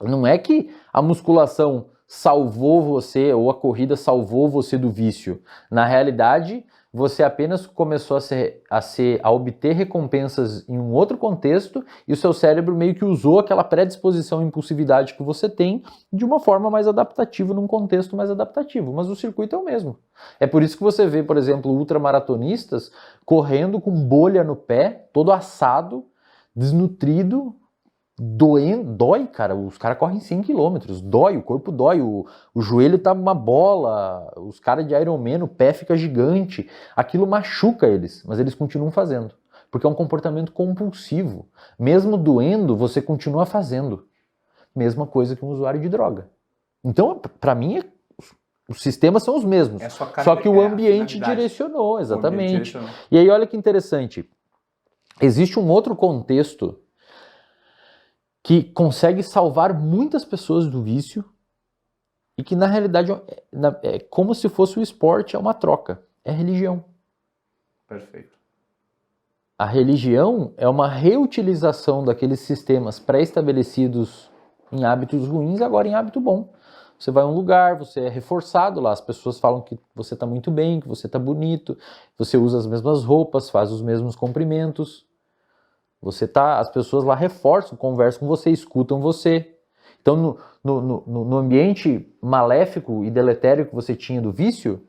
Não é que a musculação salvou você ou a corrida salvou você do vício. Na realidade, você apenas começou a obter recompensas em um outro contexto e o seu cérebro meio que usou aquela predisposição e impulsividade que você tem de uma forma mais adaptativa, num contexto mais adaptativo. Mas o circuito é o mesmo. É por isso que você vê, por exemplo, ultramaratonistas correndo com bolha no pé, todo assado, desnutrido, dói, cara, os caras correm 100 km, dói, o corpo dói, o joelho tá uma bola, os caras de Ironman, o pé fica gigante, aquilo machuca eles, mas eles continuam fazendo, porque é um comportamento compulsivo, mesmo doendo, você continua fazendo, mesma coisa que um usuário de droga. Então, para mim, os sistemas são os mesmos, só que o ambiente direcionou, exatamente. E aí, olha que interessante, existe um outro contexto que consegue salvar muitas pessoas do vício e que na realidade é como se fosse o esporte, é uma troca, é a religião. Perfeito. A religião é uma reutilização daqueles sistemas pré-estabelecidos em hábitos ruins, agora em hábito bom. Você vai a um lugar, você é reforçado lá, as pessoas falam que você está muito bem, que você está bonito, você usa as mesmas roupas, faz os mesmos cumprimentos. As pessoas lá reforçam, conversam com você, escutam você. Então, no ambiente maléfico e deletério que você tinha do vício,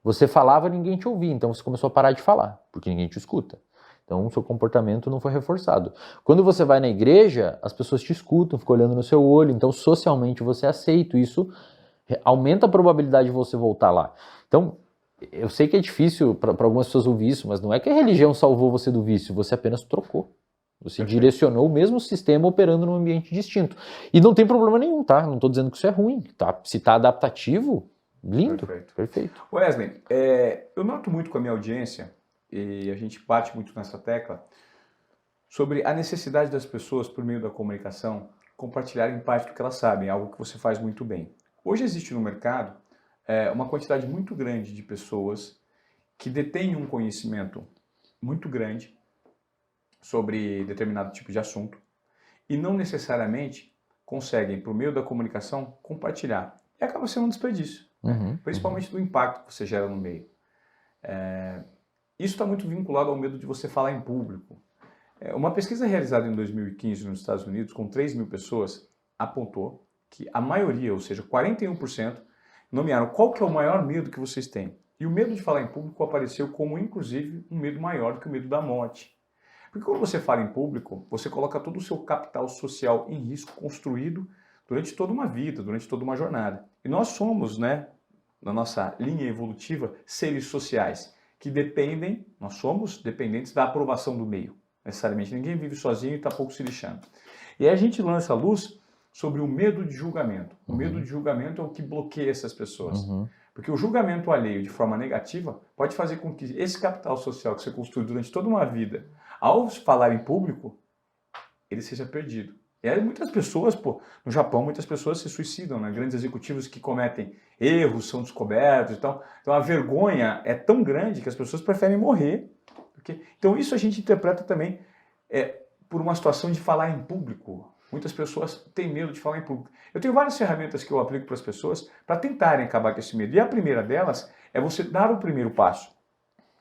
você falava e ninguém te ouvia. Então, você começou a parar de falar, porque ninguém te escuta. Então, o seu comportamento não foi reforçado. Quando você vai na igreja, as pessoas te escutam, ficam olhando no seu olho. Então, socialmente, você é aceito. Isso aumenta a probabilidade de você voltar lá. Então, eu sei que é difícil para algumas pessoas ouvir isso, mas não é que a religião salvou você do vício, você apenas trocou. Você direcionou o mesmo sistema operando num ambiente distinto. E não tem problema nenhum, tá? Não estou dizendo que isso é ruim, tá? Se está adaptativo, lindo. Perfeito. Wesley, eu noto muito com a minha audiência, e a gente bate muito nessa tecla, sobre a necessidade das pessoas, por meio da comunicação, compartilharem parte do que elas sabem, algo que você faz muito bem. Hoje existe no mercado uma quantidade muito grande de pessoas que detêm um conhecimento muito grande sobre determinado tipo de assunto e não necessariamente conseguem, por meio da comunicação, compartilhar. E acaba sendo um desperdício, principalmente do impacto que você gera no meio. Isso está muito vinculado ao medo de você falar em público. Uma pesquisa realizada em 2015 nos Estados Unidos, com 3 mil pessoas, apontou que a maioria, ou seja, 41%, nomearam qual que é o maior medo que vocês têm. E o medo de falar em público apareceu como, inclusive, um medo maior do que o medo da morte. Porque quando você fala em público, você coloca todo o seu capital social em risco construído durante toda uma vida, durante toda uma jornada. E nós somos, na nossa linha evolutiva, seres sociais que nós somos dependentes da aprovação do meio. Necessariamente, ninguém vive sozinho e está pouco se lixando. E aí a gente lança a luz sobre o medo de julgamento. O medo de julgamento é o que bloqueia essas pessoas. Porque o julgamento alheio de forma negativa pode fazer com que esse capital social que você construiu durante toda uma vida, ao falar em público, ele seja perdido. E aí muitas pessoas, no Japão, muitas pessoas se suicidam, né? Grandes executivos que cometem erros, são descobertos e tal. Então a vergonha é tão grande que as pessoas preferem morrer. Então isso a gente interpreta também por uma situação de falar em público. Muitas pessoas têm medo de falar em público. Eu tenho várias ferramentas que eu aplico para as pessoas para tentarem acabar com esse medo. E a primeira delas é você dar o primeiro passo.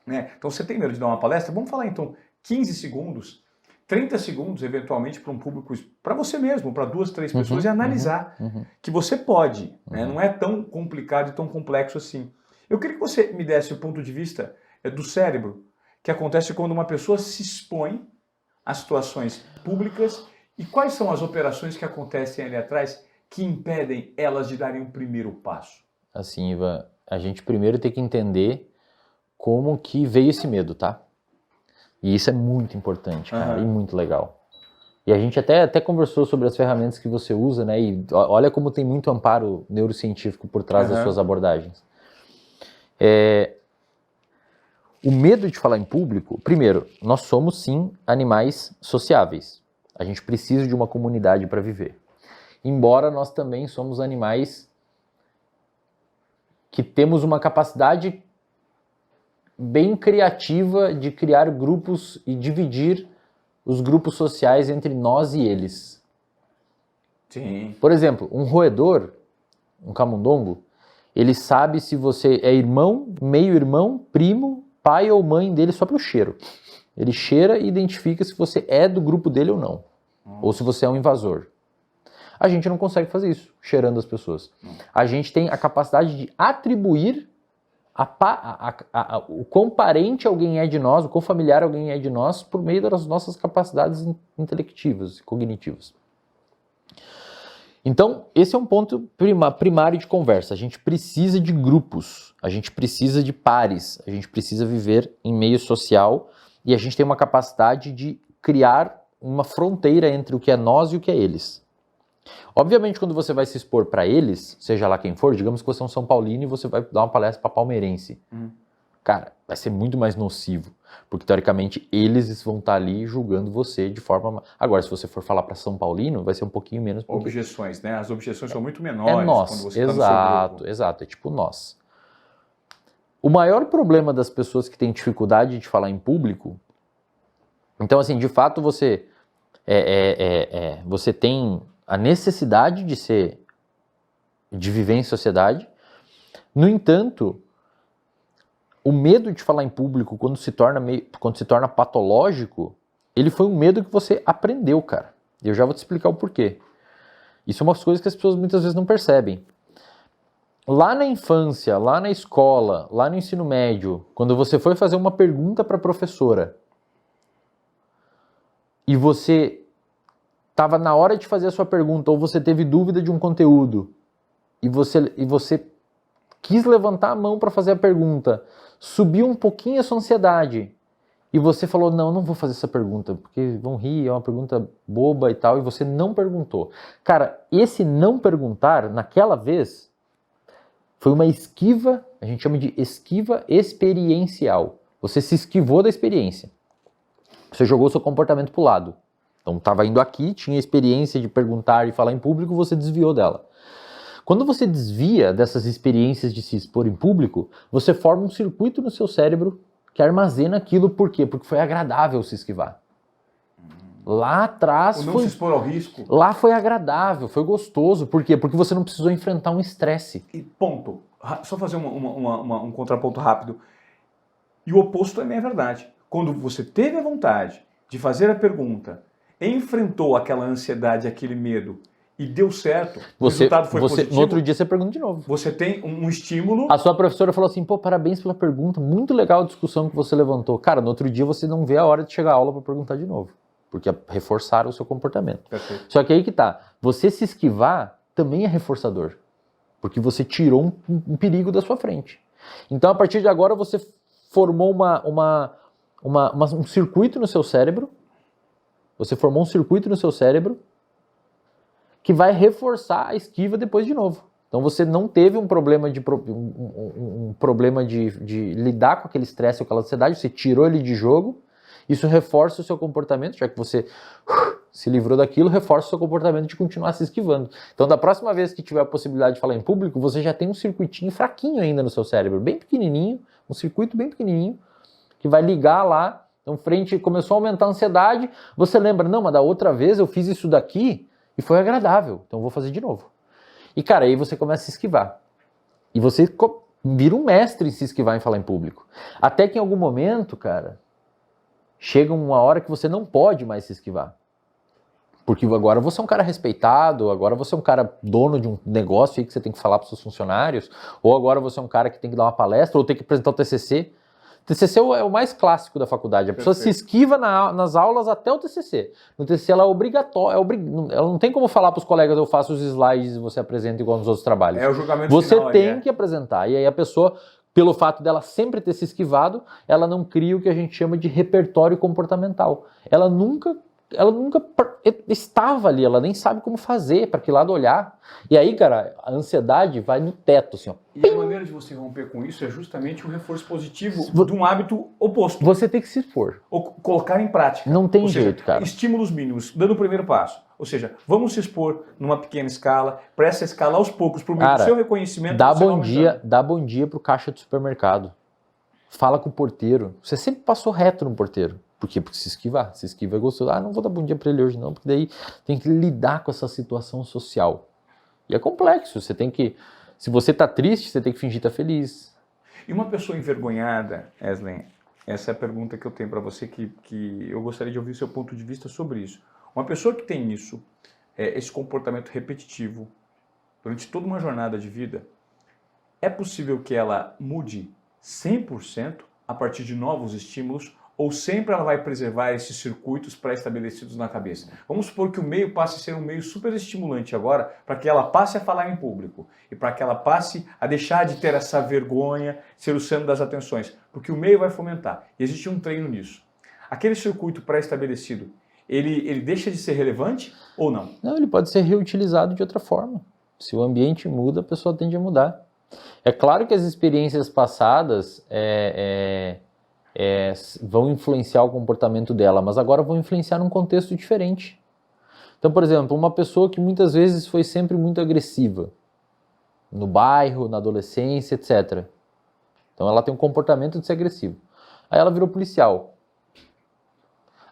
Então você tem medo de dar uma palestra? Vamos falar então 15 segundos, 30 segundos eventualmente para um público, para você mesmo, para 2, 3 pessoas e analisar que você pode. Não é tão complicado e tão complexo assim. Eu queria que você me desse o ponto de vista do cérebro que acontece quando uma pessoa se expõe a situações públicas. E quais são as operações que acontecem ali atrás que impedem elas de darem o primeiro passo? Assim, Ivan, a gente primeiro tem que entender como que veio esse medo, tá? E isso é muito importante, cara, e muito legal. E a gente até conversou sobre as ferramentas que você usa, né? E olha como tem muito amparo neurocientífico por trás das suas abordagens. O medo de falar em público, primeiro, nós somos sim animais sociáveis. A gente precisa de uma comunidade para viver. Embora nós também somos animais que temos uma capacidade bem criativa de criar grupos e dividir os grupos sociais entre nós e eles. Sim. Por exemplo, um roedor, um camundongo, ele sabe se você é irmão, meio-irmão, primo, pai ou mãe dele só pelo cheiro. Ele cheira e identifica se você é do grupo dele ou não. Ou se você é um invasor. A gente não consegue fazer isso, cheirando as pessoas. A gente tem a capacidade de atribuir o quão parente alguém é de nós, o quão familiar alguém é de nós, por meio das nossas capacidades intelectivas e cognitivas. Então, esse é um ponto primário de conversa. A gente precisa de grupos, a gente precisa de pares, a gente precisa viver em meio social e a gente tem uma capacidade de criar uma fronteira entre o que é nós e o que é eles. Obviamente, quando você vai se expor para eles, seja lá quem for, digamos que você é um São Paulino e você vai dar uma palestra para palmeirense. Cara, vai ser muito mais nocivo, porque teoricamente eles vão estar ali julgando você de forma... Agora, se você for falar para São Paulino, vai ser um pouquinho menos... Porque... Objeções, né? As objeções são muito menores. É nós, quando você está no seu grupo. Exato, é tipo nós. O maior problema das pessoas que têm dificuldade de falar em público... Então, assim, de fato, você tem a necessidade de viver em sociedade. No entanto, o medo de falar em público, quando se torna patológico, ele foi um medo que você aprendeu, cara. E eu já vou te explicar o porquê. Isso é uma coisa que as pessoas muitas vezes não percebem. Lá na infância, lá na escola, lá no ensino médio, quando você foi fazer uma pergunta para a professora e você estava na hora de fazer a sua pergunta ou você teve dúvida de um conteúdo e você quis levantar a mão para fazer a pergunta, subiu um pouquinho a sua ansiedade e você falou, não vou fazer essa pergunta, porque vão rir, é uma pergunta boba e tal, e você não perguntou. Cara, esse não perguntar, naquela vez, foi uma esquiva, a gente chama de esquiva experiencial. Você se esquivou da experiência. Você jogou seu comportamento para o lado. Então, estava indo aqui, tinha experiência de perguntar e falar em público, você desviou dela. Quando você desvia dessas experiências de se expor em público, você forma um circuito no seu cérebro que armazena aquilo. Por quê? Porque foi agradável se esquivar. Lá atrás Ou não se expor ao risco. Lá foi agradável, foi gostoso. Por quê? Porque você não precisou enfrentar um estresse. E ponto. Só fazer um contraponto rápido. E o oposto também é verdade. Quando você teve a vontade de fazer a pergunta, enfrentou aquela ansiedade, aquele medo e deu certo, o resultado foi positivo. No outro dia você pergunta de novo. Você tem um estímulo. A sua professora falou assim, parabéns pela pergunta, muito legal a discussão que você levantou. Cara, no outro dia você não vê a hora de chegar à aula para perguntar de novo, porque reforçaram o seu comportamento. Perfeito. Só que aí que tá, você se esquivar também é reforçador, porque você tirou um perigo da sua frente. Então, a partir de agora, você formou um circuito no seu cérebro. Você formou um circuito no seu cérebro que vai reforçar a esquiva depois de novo. Então você não teve um problema de lidar com aquele estresse ou aquela ansiedade, você tirou ele de jogo, isso reforça o seu comportamento, já que você se livrou daquilo, reforça o seu comportamento de continuar se esquivando. Então da próxima vez que tiver a possibilidade de falar em público, você já tem um circuitinho fraquinho ainda no seu cérebro, bem pequenininho, um circuito bem pequenininho, que vai ligar lá. Então, começou a aumentar a ansiedade, você lembra, não, mas da outra vez eu fiz isso daqui e foi agradável, então eu vou fazer de novo. E, cara, aí você começa a se esquivar. E você vira um mestre em se esquivar em falar em público. Até que em algum momento, cara, chega uma hora que você não pode mais se esquivar. Porque agora você é um cara respeitado, agora você é um cara dono de um negócio aí que você tem que falar para os seus funcionários, ou agora você é um cara que tem que dar uma palestra, ou tem que apresentar o TCC. TCC é o mais clássico da faculdade. A pessoa se esquiva nas aulas até o TCC. No TCC ela é obrigatória, ela não tem como falar para os colegas, eu faço os slides e você apresenta igual nos outros trabalhos. É o julgamento você final. Você tem que apresentar. E aí a pessoa, pelo fato dela sempre ter se esquivado, ela não cria o que a gente chama de repertório comportamental. Ela nunca estava ali, ela nem sabe como fazer, para que lado olhar. E aí, cara, a ansiedade vai no teto, assim, ó. E a maneira maneira de você romper com isso é justamente o reforço positivo de um hábito oposto. Você tem que se expor. Ou colocar em prática. Não tem Ou seja, jeito, cara. Estímulos mínimos, dando o primeiro passo. Ou seja, vamos se expor numa pequena escala, para essa escala aos poucos, por meio do seu reconhecimento. Dá bom dia pro caixa do supermercado. Fala com o porteiro. Você sempre passou reto no porteiro. Por quê? Porque se esquiva é gostoso. Ah, não vou dar bom dia para ele hoje não, porque daí tem que lidar com essa situação social. E é complexo, você tem que... Se você tá triste, você tem que fingir estar feliz. E uma pessoa envergonhada, Eslen, essa é a pergunta que eu tenho para você, que eu gostaria de ouvir o seu ponto de vista sobre isso. Uma pessoa que tem isso, esse comportamento repetitivo, durante toda uma jornada de vida, é possível que ela mude 100% a partir de novos estímulos, ou sempre ela vai preservar esses circuitos pré-estabelecidos na cabeça? Vamos supor que o meio passe a ser um meio super estimulante agora, para que ela passe a falar em público, e para que ela passe a deixar de ter essa vergonha, ser o centro das atenções, porque o meio vai fomentar. E existe um treino nisso. Aquele circuito pré-estabelecido, ele deixa de ser relevante ou não? Não, ele pode ser reutilizado de outra forma. Se o ambiente muda, a pessoa tende a mudar. É claro que as experiências passadas vão influenciar o comportamento dela, mas agora vão influenciar num contexto diferente. Então, por exemplo, uma pessoa que muitas vezes foi sempre muito agressiva, no bairro, na adolescência, etc. Então ela tem um comportamento de ser agressivo. Aí ela virou policial.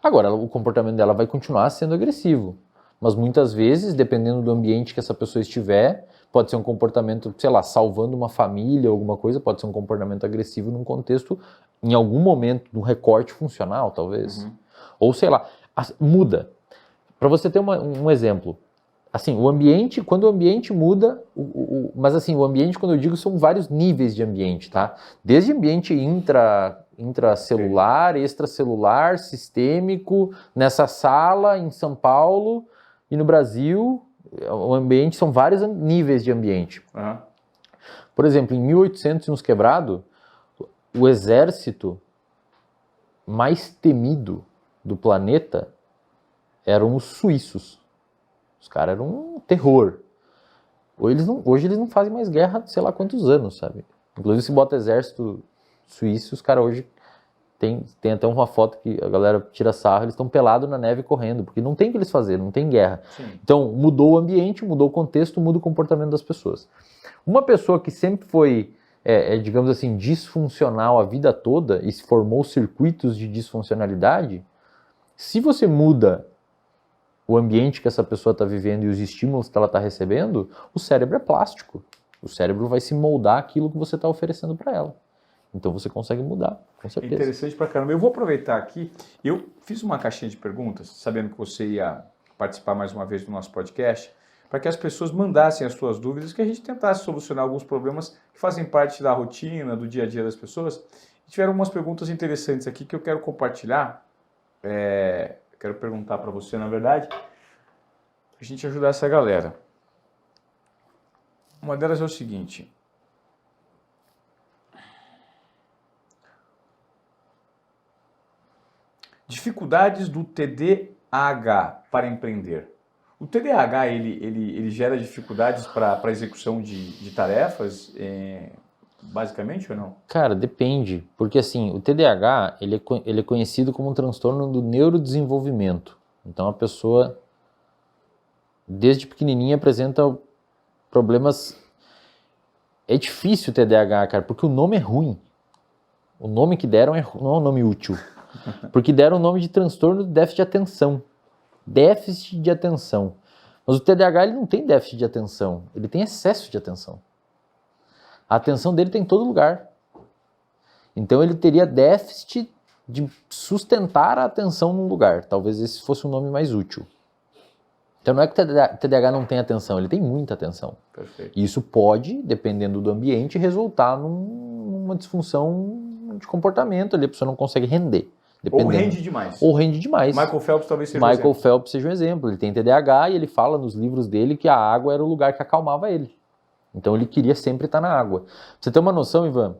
Agora, o comportamento dela vai continuar sendo agressivo, mas muitas vezes, dependendo do ambiente que essa pessoa estiver, pode ser um comportamento, sei lá, salvando uma família ou alguma coisa, pode ser um comportamento agressivo num contexto, em algum momento, num recorte funcional, talvez. Uhum. Ou, sei lá, muda. Para você ter um exemplo, assim, o ambiente, quando o ambiente muda, mas assim, o ambiente, quando eu digo, são vários níveis de ambiente, tá? Desde ambiente intracelular, extracelular, sistêmico, nessa sala, em São Paulo e no Brasil, o ambiente são vários níveis de ambiente. Uhum. Por exemplo, em 1800 e uns quebrado, o exército mais temido do planeta eram os suíços. Os caras eram um terror. Hoje eles não fazem mais guerra, sei lá quantos anos, sabe? Inclusive, se bota exército suíço, os caras hoje tem até uma foto que a galera tira sarro, eles estão pelados na neve correndo, porque não tem o que eles fazerem, não tem guerra. Sim. Então, mudou o ambiente, mudou o contexto, muda o comportamento das pessoas. Uma pessoa que sempre foi, digamos assim, disfuncional a vida toda e formou circuitos de disfuncionalidade, se você muda o ambiente que essa pessoa está vivendo e os estímulos que ela está recebendo, o cérebro é plástico. O cérebro vai se moldar aquilo que você está oferecendo para ela. Então você consegue mudar, com certeza. Interessante pra caramba. Eu vou aproveitar aqui, eu fiz uma caixinha de perguntas, sabendo que você ia participar mais uma vez do nosso podcast, para que as pessoas mandassem as suas dúvidas, que a gente tentasse solucionar alguns problemas que fazem parte da rotina, do dia a dia das pessoas. E tiveram umas perguntas interessantes aqui que eu quero compartilhar. Quero perguntar para você, na verdade, para a gente ajudar essa galera. Uma delas é o seguinte: dificuldades do TDAH para empreender. O TDAH, ele gera dificuldades para a execução de tarefas, basicamente, ou não? Cara, depende. Porque, assim, o TDAH, ele é conhecido como um transtorno do neurodesenvolvimento. Então, a pessoa, desde pequenininha, apresenta problemas... É difícil o TDAH, cara, porque o nome é ruim. O nome que deram não é um nome útil. Porque deram o nome de transtorno de déficit de atenção. Déficit de atenção. Mas o TDAH ele não tem déficit de atenção, ele tem excesso de atenção. A atenção dele está em todo lugar. Então ele teria déficit de sustentar a atenção num lugar. Talvez esse fosse um nome mais útil. Então não é que o TDAH não tem atenção, ele tem muita atenção. Perfeito. E isso pode, dependendo do ambiente, resultar numa disfunção de comportamento ali, a pessoa não consegue render. Ou rende demais. Ou rende demais. Michael Phelps talvez seja um exemplo. Michael Phelps seja um exemplo. Ele tem TDAH e ele fala nos livros dele que a água era o lugar que acalmava ele. Então ele queria sempre estar na água. Pra você ter uma noção, Ivan,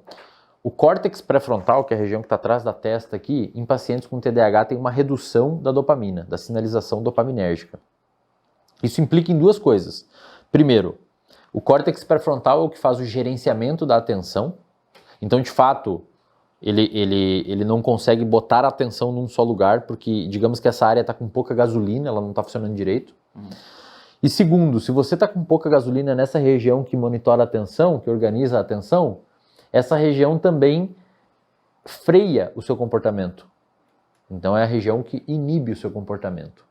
o córtex pré-frontal, que é a região que está atrás da testa aqui, em pacientes com TDAH tem uma redução da dopamina, da sinalização dopaminérgica. Isso implica em duas coisas. Primeiro, O córtex pré-frontal é o que faz o gerenciamento da atenção. Então, de fato, ele não consegue botar a atenção num só lugar, porque digamos que essa área está com pouca gasolina, ela não está funcionando direito. E segundo, se você está com pouca gasolina nessa região que monitora a atenção, que organiza a atenção, essa região também freia o seu comportamento. Então é a região que inibe o seu comportamento.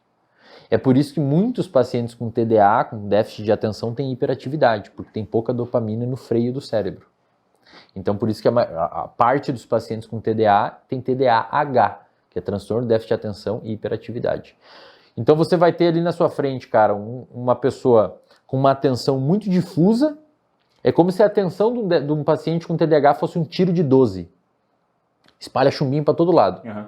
É por isso que muitos pacientes com TDA, com déficit de atenção, têm hiperatividade, porque tem pouca dopamina no freio do cérebro. Então por isso que a parte dos pacientes com TDA tem TDAH, que é transtorno de déficit de atenção e hiperatividade. Então você vai ter ali na sua frente, cara, uma pessoa com uma atenção muito difusa. É como se a atenção de um paciente com TDAH fosse um tiro de 12. Espalha chumbinho para todo lado. Uhum.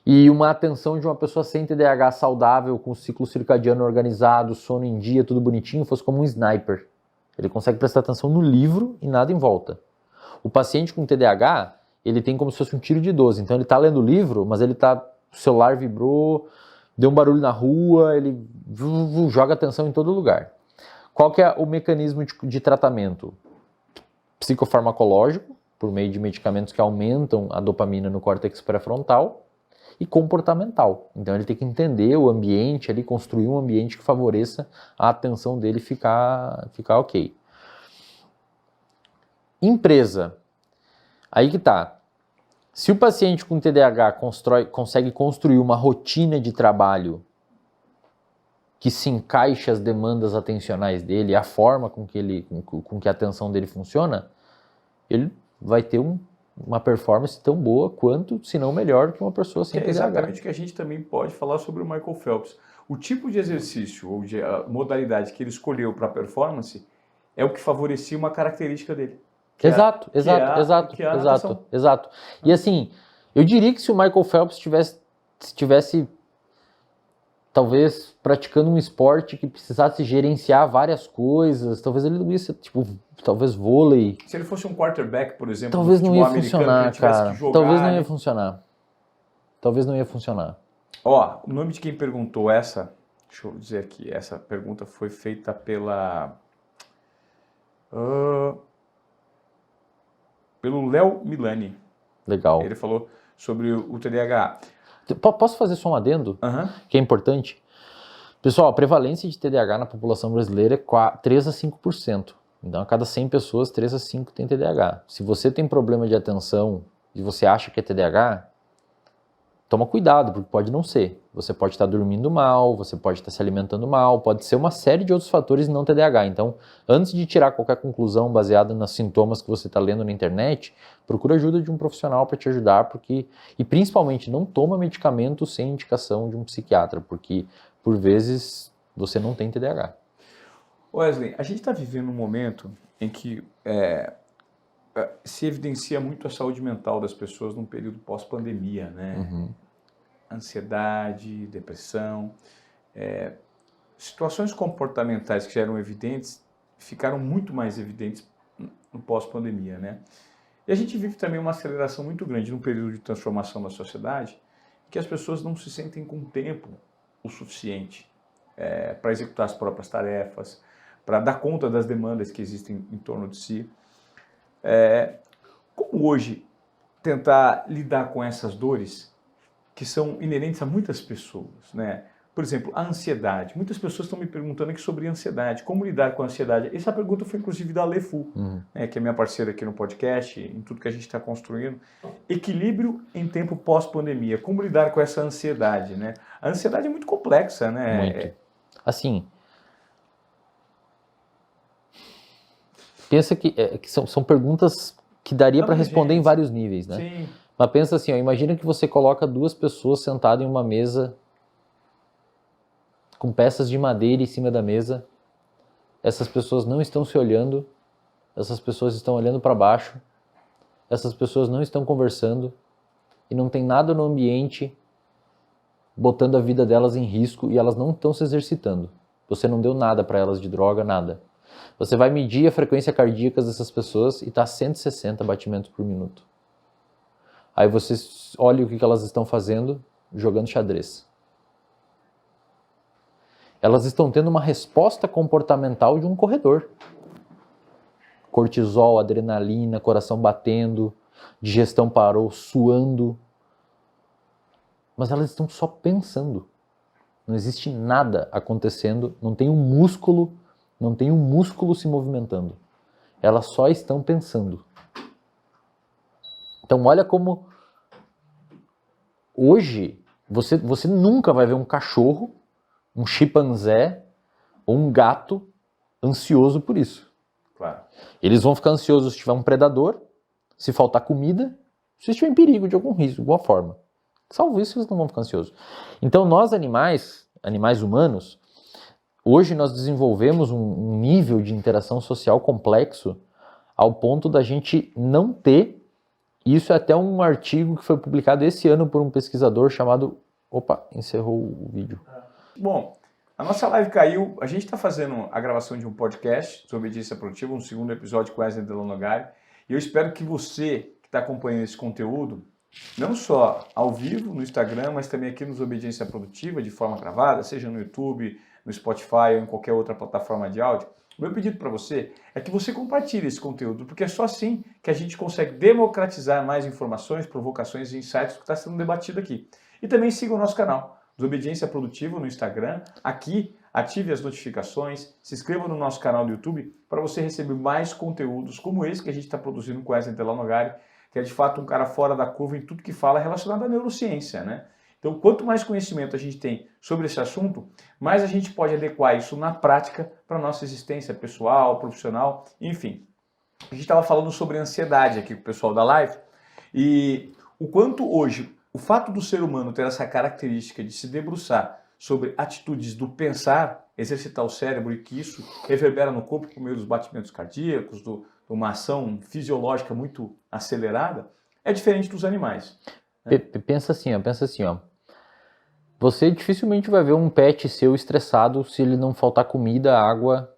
E uma atenção de uma pessoa sem TDAH saudável, com ciclo circadiano organizado, sono em dia, tudo bonitinho, fosse como um sniper. Ele consegue prestar atenção no livro e nada em volta. O paciente com TDAH, ele tem como se fosse um tiro de 12. Então ele está lendo o livro, mas o celular vibrou, deu um barulho na rua, ele joga atenção em todo lugar. Qual que é o mecanismo de tratamento? Psicofarmacológico, por meio de medicamentos que aumentam a dopamina no córtex pré-frontal, e comportamental. Então ele tem que entender o ambiente, ali, construir um ambiente que favoreça a atenção dele ficar ok. Empresa. Aí que tá. Se o paciente com TDAH consegue construir uma rotina de trabalho que se encaixe às demandas atencionais dele, a forma com que a atenção dele funciona, ele vai ter uma performance tão boa quanto, se não melhor, que uma pessoa sem TDAH. É exatamente o que a gente também pode falar sobre o Michael Phelps. O tipo de exercício ou de modalidade que ele escolheu para performance é o que favorecia uma característica dele. Exato. E assim, eu diria que se o Michael Phelps estivesse talvez praticando um esporte que precisasse gerenciar várias coisas, talvez ele não ia ser, talvez vôlei. Se ele fosse um quarterback, por exemplo, talvez não ia funcionar, cara. Talvez não ia funcionar. Talvez não ia funcionar. Ó, o nome de quem perguntou essa, deixa eu dizer aqui, essa pergunta foi feita pelo Léo Milani. Legal. Ele falou sobre o TDAH. Posso fazer só um adendo? Uhum. Que é importante? Pessoal, a prevalência de TDAH na população brasileira é 3 a 5%. Então, a cada 100 pessoas, 3 a 5 tem TDAH. Se você tem problema de atenção e você acha que é TDAH, toma cuidado, porque pode não ser. Você pode estar dormindo mal, você pode estar se alimentando mal, pode ser uma série de outros fatores não TDAH. Então, antes de tirar qualquer conclusão baseada nos sintomas que você está lendo na internet, procura ajuda de um profissional para te ajudar, e principalmente não toma medicamento sem indicação de um psiquiatra, porque por vezes você não tem TDAH. Wesley, a gente está vivendo um momento em que se evidencia muito a saúde mental das pessoas num período pós-pandemia, né? Uhum. Ansiedade, depressão, situações comportamentais que já eram evidentes, ficaram muito mais evidentes no pós-pandemia, né? E a gente vive também uma aceleração muito grande num período de transformação da sociedade, que as pessoas não se sentem com tempo o suficiente para executar as próprias tarefas, para dar conta das demandas que existem em torno de si. Como hoje tentar lidar com essas dores que são inerentes a muitas pessoas, né? Por exemplo, a ansiedade. Muitas pessoas estão me perguntando aqui sobre ansiedade, como lidar com a ansiedade. Essa pergunta foi inclusive da Lefu, que é minha parceira aqui no podcast, em tudo que a gente está construindo. Equilíbrio em tempo pós-pandemia, como lidar com essa ansiedade, né? A ansiedade é muito complexa, né? Muito. Assim, pensa que são perguntas que daria para responder em vários níveis, né? Sim. Mas pensa assim, imagina que você coloca 2 pessoas sentadas em uma mesa com peças de madeira em cima da mesa. Essas pessoas não estão se olhando, essas pessoas estão olhando para baixo, essas pessoas não estão conversando e não tem nada no ambiente botando a vida delas em risco e elas não estão se exercitando. Você não deu nada para elas de droga, nada. Você vai medir a frequência cardíaca dessas pessoas e está 160 batimentos por minuto. Aí você olha o que elas estão fazendo, jogando xadrez. Elas estão tendo uma resposta comportamental de um corredor. cortisol, adrenalina, coração batendo, digestão parou, suando. Mas elas estão só pensando. Não existe nada acontecendo, não tem um músculo se movimentando. Elas só estão pensando. Então olha como hoje você nunca vai ver um cachorro, um chimpanzé ou um gato ansioso por isso. Claro. Eles vão ficar ansiosos se tiver um predador, se faltar comida, se estiver em perigo de algum risco, de alguma forma. Salvo isso, eles não vão ficar ansiosos. Então nós animais humanos, hoje nós desenvolvemos um nível de interação social complexo ao ponto da gente não ter. Isso é até um artigo que foi publicado esse ano por um pesquisador chamado... Opa, encerrou o vídeo. Bom, a nossa live caiu. A gente está fazendo a gravação de um podcast sobre obediência produtiva, um segundo episódio com Wesley Delonogari. E eu espero que você que está acompanhando esse conteúdo, não só ao vivo no Instagram, mas também aqui nos Obediência Produtiva, de forma gravada, seja no YouTube, no Spotify ou em qualquer outra plataforma de áudio. O meu pedido para você é que você compartilhe esse conteúdo, porque é só assim que a gente consegue democratizar mais informações, provocações e insights do que está sendo debatido aqui. E também siga o nosso canal, Desobediência Produtiva, no Instagram. Aqui, ative as notificações, se inscreva no nosso canal do YouTube para você receber mais conteúdos como esse que a gente está produzindo com Wesley Delonogari, que é de fato um cara fora da curva em tudo que fala relacionado à neurociência, né? Então, quanto mais conhecimento a gente tem sobre esse assunto, mais a gente pode adequar isso na prática para a nossa existência pessoal, profissional, enfim. A gente estava falando sobre ansiedade aqui com o pessoal da live e o quanto hoje o fato do ser humano ter essa característica de se debruçar sobre atitudes do pensar, exercitar o cérebro e que isso reverbera no corpo por meio dos batimentos cardíacos, de uma ação fisiológica muito acelerada, é diferente dos animais. Né? Pensa assim, ó. Você dificilmente vai ver um pet seu estressado se ele não faltar comida, água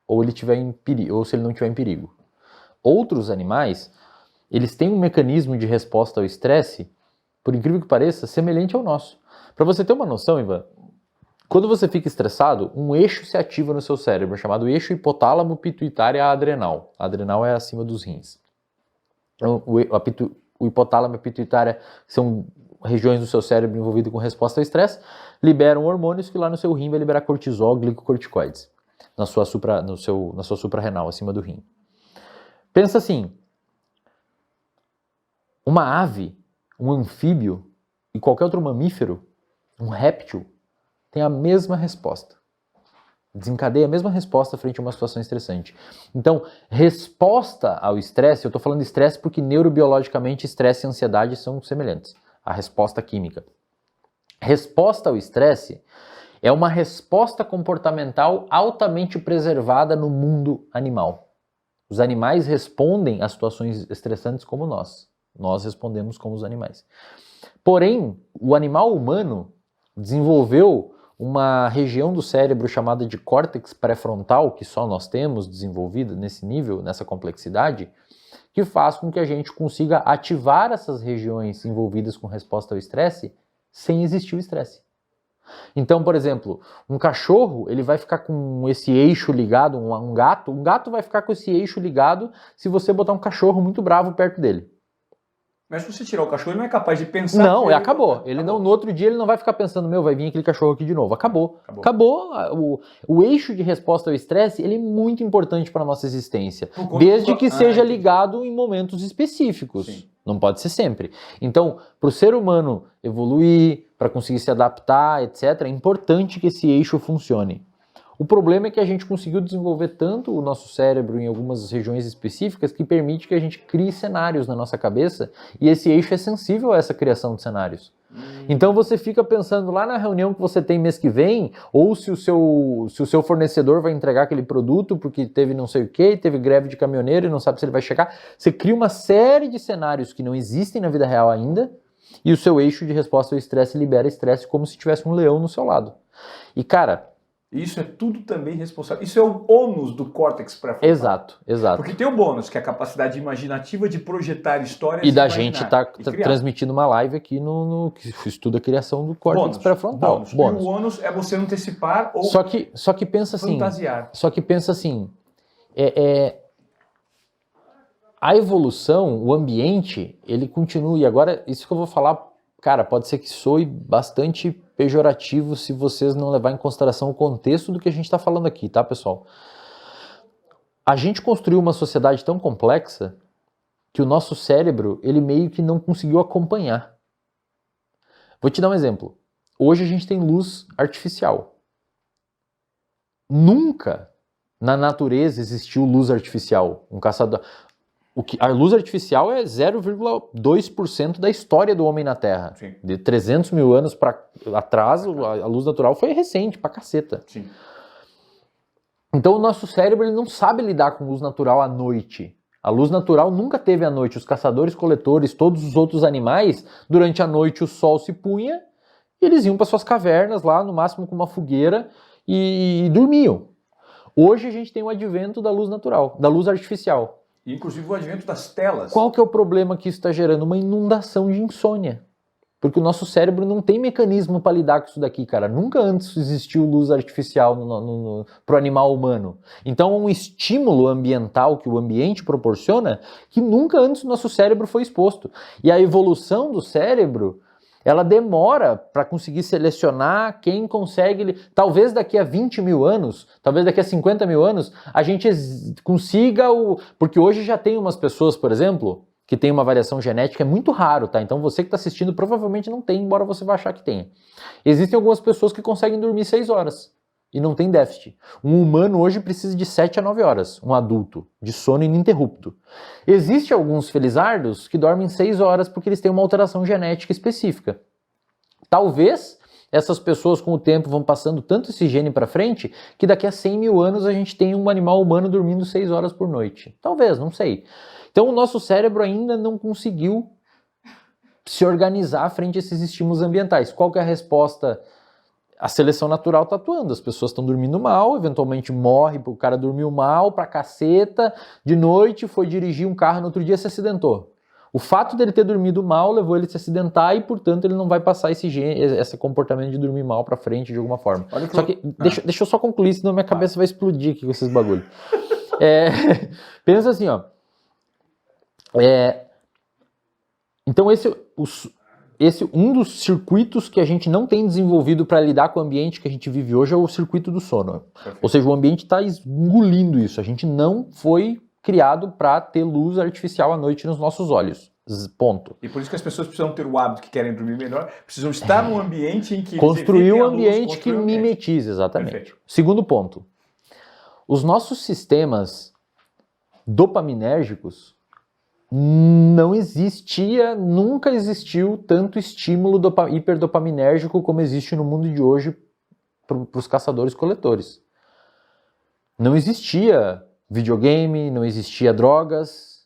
ou ele tiver em perigo, ou se ele não estiver em perigo. Outros animais, eles têm um mecanismo de resposta ao estresse, por incrível que pareça, semelhante ao nosso. Para você ter uma noção, Ivan, quando você fica estressado, um eixo se ativa no seu cérebro, chamado eixo hipotálamo pituitária adrenal. A adrenal é acima dos rins. O hipotálamo e a pituitária são regiões do seu cérebro envolvidas com resposta ao estresse, liberam hormônios que lá no seu rim vai liberar cortisol, glicocorticoides, na sua suprarrenal, acima do rim. Pensa assim, uma ave, um anfíbio e qualquer outro mamífero, um réptil, tem a mesma resposta. Desencadeia a mesma resposta frente a uma situação estressante. Então, resposta ao estresse, eu estou falando de estresse porque neurobiologicamente estresse e ansiedade são semelhantes. A resposta química. Resposta ao estresse é uma resposta comportamental altamente preservada no mundo animal. Os animais respondem a situações estressantes como nós. Nós respondemos como os animais. Porém, o animal humano desenvolveu uma região do cérebro chamada de córtex pré-frontal, que só nós temos desenvolvida nesse nível, nessa complexidade, que faz com que a gente consiga ativar essas regiões envolvidas com resposta ao estresse sem existir o estresse. Então, por exemplo, um cachorro, ele vai ficar com esse eixo ligado, um gato vai ficar com esse eixo ligado se você botar um cachorro muito bravo perto dele. Mas se você tirar o cachorro, ele não é capaz de pensar. Não, acabou. Não, no outro dia ele não vai ficar pensando, vai vir aquele cachorro aqui de novo. Acabou. O eixo de resposta ao estresse, ele é muito importante para a nossa existência. Desde que seja ligado em momentos específicos. Sim. Não pode ser sempre. Então, para o ser humano evoluir, para conseguir se adaptar, etc., é importante que esse eixo funcione. O problema é que a gente conseguiu desenvolver tanto o nosso cérebro em algumas regiões específicas que permite que a gente crie cenários na nossa cabeça e esse eixo é sensível a essa criação de cenários. Então você fica pensando lá na reunião que você tem mês que vem, ou se o seu fornecedor vai entregar aquele produto porque teve não sei o que, teve greve de caminhoneiro e não sabe se ele vai chegar. Você cria uma série de cenários que não existem na vida real ainda e o seu eixo de resposta ao estresse libera estresse como se tivesse um leão no seu lado. E cara... Isso é tudo também responsável. Isso é o ônus do córtex pré-frontal. Exato. Porque tem o bônus, que é a capacidade imaginativa de projetar histórias e da gente estar transmitindo uma live aqui no que estuda a criação do córtex pré-frontal. Bônus. E o ônus é você antecipar ou só que pensa fantasiar. Só que pensa assim, a evolução, o ambiente, ele continua. E agora, isso que eu vou falar, cara, pode ser que soe bastante pejorativo se vocês não levarem em consideração o contexto do que a gente está falando aqui, tá, pessoal? A gente construiu uma sociedade tão complexa que o nosso cérebro, ele meio que não conseguiu acompanhar. Vou te dar um exemplo. Hoje a gente tem luz artificial. Nunca na natureza existiu luz artificial. Um caçador... A luz artificial é 0,2% da história do homem na Terra. Sim. De 300 mil anos para atrás, a luz natural foi recente, pra caceta. Sim. Então o nosso cérebro ele não sabe lidar com luz natural à noite. A luz natural nunca teve à noite. Os caçadores-coletores, todos os outros animais, durante a noite o sol se punha e eles iam para suas cavernas lá, no máximo com uma fogueira, e dormiam. Hoje a gente tem o advento da luz natural, da luz artificial. Inclusive o advento das telas. Qual que é o problema que isso está gerando? Uma inundação de insônia. Porque o nosso cérebro não tem mecanismo para lidar com isso daqui, cara. Nunca antes existiu luz artificial para o animal humano. Então, um estímulo ambiental que o ambiente proporciona que nunca antes o nosso cérebro foi exposto. E a evolução do cérebro, ela demora para conseguir selecionar quem consegue... Talvez daqui a 20 mil anos, talvez daqui a 50 mil anos, a gente consiga... Porque hoje já tem umas pessoas, por exemplo... que tem uma variação genética, é muito raro, tá? Então você que está assistindo provavelmente não tem, embora você vá achar que tenha. Existem algumas pessoas que conseguem dormir 6 horas e não tem déficit. Um humano hoje precisa de 7 a 9 horas, um adulto, de sono ininterrupto. Existem alguns felizardos que dormem 6 horas porque eles têm uma alteração genética específica. Talvez essas pessoas com o tempo vão passando tanto esse gene para frente que daqui a 100 mil anos a gente tem um animal humano dormindo 6 horas por noite. Talvez, não sei. Então o nosso cérebro ainda não conseguiu se organizar frente a esses estímulos ambientais. Qual que é a resposta? A seleção natural está atuando, as pessoas estão dormindo mal, eventualmente morre, o cara dormiu mal pra caceta, de noite foi dirigir um carro, no outro dia se acidentou. O fato dele ter dormido mal levou ele a se acidentar e, portanto, ele não vai passar esse comportamento de dormir mal pra frente de alguma forma. Só que, deixa eu só concluir, senão minha cabeça vai explodir aqui com esses bagulho. Pensa assim, ó. Então um dos circuitos que a gente não tem desenvolvido para lidar com o ambiente que a gente vive hoje é o circuito do sono. Perfeito. Ou seja, o ambiente está engolindo isso. A gente não foi criado para ter luz artificial à noite nos nossos olhos. Ponto. E por isso que as pessoas precisam ter o hábito que querem dormir melhor, precisam estar num ambiente em que construir um ambiente que mimetize, exatamente. Perfeito. Segundo ponto. Os nossos sistemas dopaminérgicos nunca existiu tanto estímulo hiperdopaminérgico como existe no mundo de hoje para os caçadores-coletores. Não existia videogame, não existia drogas,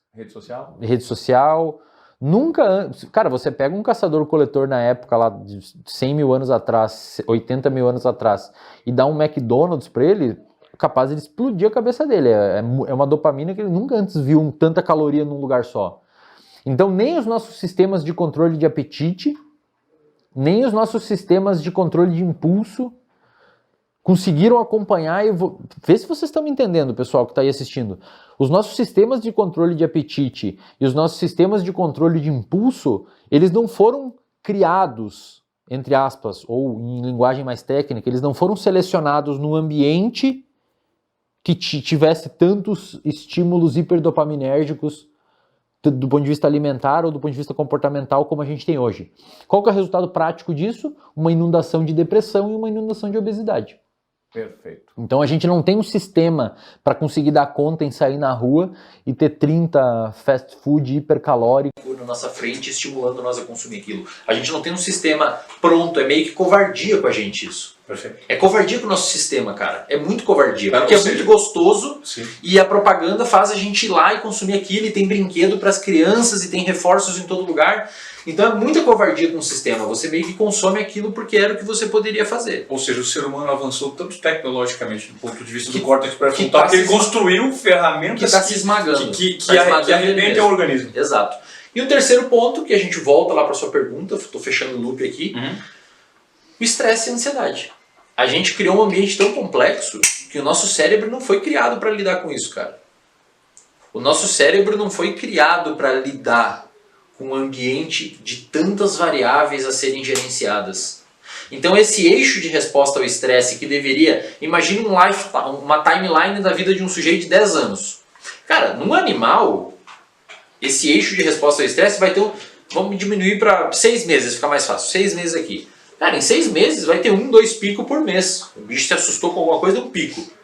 rede social. Nunca, cara, você pega um caçador-coletor na época lá de 100 mil anos atrás, 80 mil anos atrás, e dá um McDonald's para ele, capaz de explodir a cabeça dele. É uma dopamina que ele nunca antes viu tanta caloria num lugar só. Então nem os nossos sistemas de controle de apetite, nem os nossos sistemas de controle de impulso conseguiram acompanhar e vê se vocês estão me entendendo, pessoal que está aí assistindo. Os nossos sistemas de controle de apetite e os nossos sistemas de controle de impulso, eles não foram criados, entre aspas, ou em linguagem mais técnica, eles não foram selecionados num ambiente que tivesse tantos estímulos hiperdopaminérgicos do ponto de vista alimentar ou do ponto de vista comportamental como a gente tem hoje. Qual que é o resultado prático disso? Uma inundação de depressão e uma inundação de obesidade. Perfeito. Então a gente não tem um sistema para conseguir dar conta em sair na rua e ter 30 fast food hipercalóricos na nossa frente estimulando nós a consumir aquilo. A gente não tem um sistema pronto, é meio que covardia com a gente isso. Perfeito. É covardia com o nosso sistema, cara. É muito covardia. Porque é muito gostoso. Sim. E a propaganda faz a gente ir lá e consumir aquilo e tem brinquedo para as crianças e tem reforços em todo lugar. Então é muita covardia com o sistema. Você meio que consome aquilo porque era o que você poderia fazer. Ou seja, o ser humano avançou tanto tecnologicamente do ponto de vista do córtex pré-frontal que ele construiu ferramentas que está se esmagando. Que arrebentam o organismo. Exato. E o terceiro ponto, que a gente volta lá para sua pergunta, estou fechando o loop aqui, o estresse e a ansiedade. A gente criou um ambiente tão complexo que o nosso cérebro não foi criado para lidar com isso, cara. O nosso cérebro não foi criado para lidar com um ambiente de tantas variáveis a serem gerenciadas. Então esse eixo de resposta ao estresse que deveria... Imagine uma timeline da vida de um sujeito de 10 anos. Cara, num animal, esse eixo de resposta ao estresse vai ter vamos diminuir para 6 meses, fica mais fácil. 6 meses aqui. Cara, em 6 meses vai ter 1, 2 picos por mês. O bicho se assustou com alguma coisa, um pico.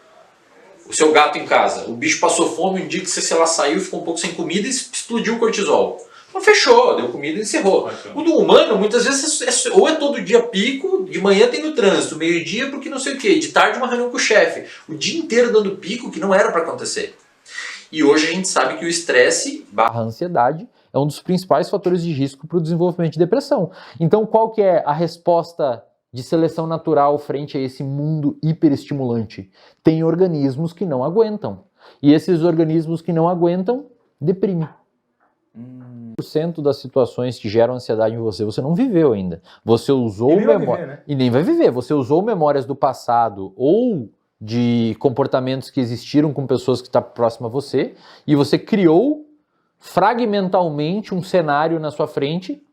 O seu gato em casa, o bicho passou fome um dia que você, sei lá, saiu, ficou um pouco sem comida e explodiu o cortisol. Então fechou, deu comida e encerrou. O do humano, muitas vezes, ou é todo dia pico, de manhã tem no trânsito, meio-dia porque não sei o que, de tarde uma reunião com o chefe. O dia inteiro dando pico que não era para acontecer. E hoje a gente sabe que o estresse barra ansiedade é um dos principais fatores de risco para o desenvolvimento de depressão. Então, qual que é a resposta de seleção natural frente a esse mundo hiperestimulante? Tem organismos que não aguentam. E esses organismos que não aguentam, deprimem. 1% das situações que geram ansiedade em você, você não viveu ainda. Você usou memória, né? E nem vai viver. Você usou memórias do passado ou de comportamentos que existiram com pessoas que estão próximas a você, e você criou fragmentalmente um cenário na sua frente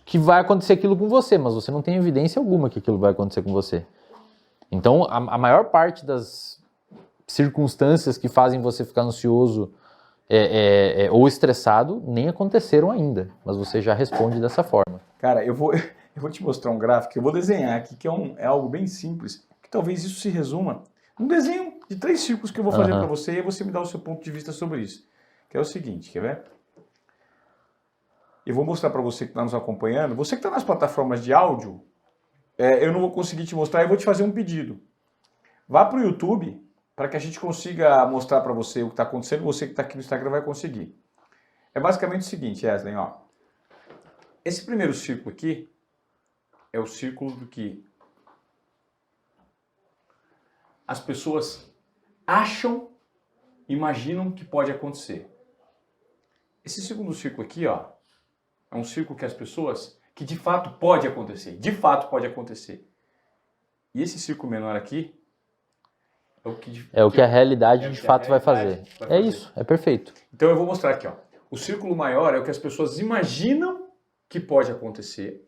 que vai acontecer aquilo com você, mas você não tem evidência alguma que aquilo vai acontecer com você. Então, a maior parte das circunstâncias que fazem você ficar ansioso ou estressado nem aconteceram ainda, mas você já responde dessa forma. Cara, eu vou te mostrar um gráfico, eu vou desenhar aqui, que é algo bem simples, que talvez isso se resuma num desenho de 3 círculos que eu vou fazer para você, e você me dá o seu ponto de vista sobre isso. Que é o seguinte, quer ver? Eu vou mostrar para você que está nos acompanhando. Você que está nas plataformas de áudio, eu não vou conseguir te mostrar, eu vou te fazer um pedido. Vá para o YouTube, para que a gente consiga mostrar para você o que está acontecendo. Você que está aqui no Instagram vai conseguir. É basicamente o seguinte, Wesley, ó. Esse primeiro círculo aqui é o círculo do que as pessoas imaginam que pode acontecer. Esse segundo círculo aqui, ó, é um círculo que as pessoas, que de fato pode acontecer. De fato pode acontecer. E esse círculo menor aqui é o que a realidade de fato vai fazer. É isso, é perfeito. Então eu vou mostrar aqui, ó. O círculo maior é o que as pessoas imaginam que pode acontecer.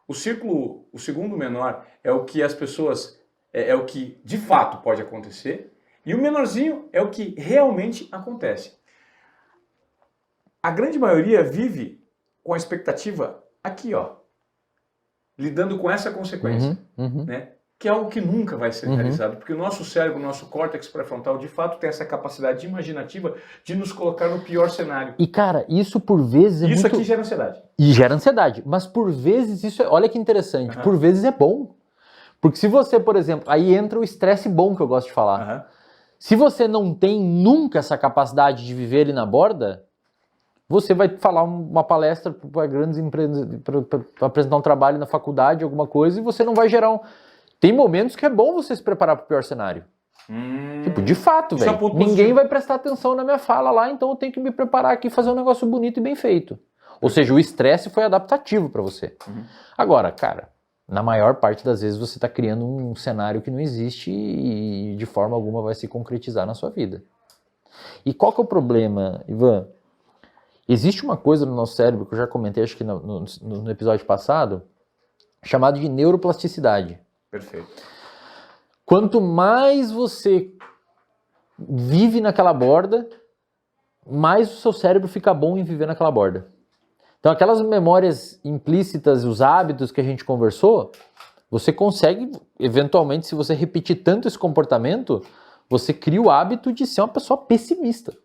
O segundo menor é o que as pessoas, é o que de fato pode acontecer. E o menorzinho é o que realmente acontece. A grande maioria vive com a expectativa aqui, ó, lidando com essa consequência, né? Que é algo que nunca vai ser realizado, porque o nosso cérebro, o nosso córtex pré-frontal, de fato tem essa capacidade imaginativa de nos colocar no pior cenário. E cara, isso por vezes isso aqui gera ansiedade. E gera ansiedade, mas por vezes isso olha que interessante, por vezes é bom. Porque se você, por exemplo, aí entra o estresse bom que eu gosto de falar. Se você não tem nunca essa capacidade de viver ali na borda, você vai falar uma palestra para grandes empresas, para apresentar um trabalho na faculdade, alguma coisa, e você não vai gerar Tem momentos que é bom você se preparar para o pior cenário. Tipo, de fato, velho. Ninguém vai prestar atenção na minha fala lá, então eu tenho que me preparar aqui e fazer um negócio bonito e bem feito. Ou seja, o estresse foi adaptativo para você. Agora, cara, na maior parte das vezes você está criando um cenário que não existe e de forma alguma vai se concretizar na sua vida. E qual que é o problema, Ivan? Existe uma coisa no nosso cérebro, que eu já comentei acho que no episódio passado, chamado de neuroplasticidade. Perfeito. Quanto mais você vive naquela borda, mais o seu cérebro fica bom em viver naquela borda. Então aquelas memórias implícitas, os hábitos que a gente conversou, você consegue, eventualmente, se você repetir tanto esse comportamento, você cria o hábito de ser uma pessoa pessimista,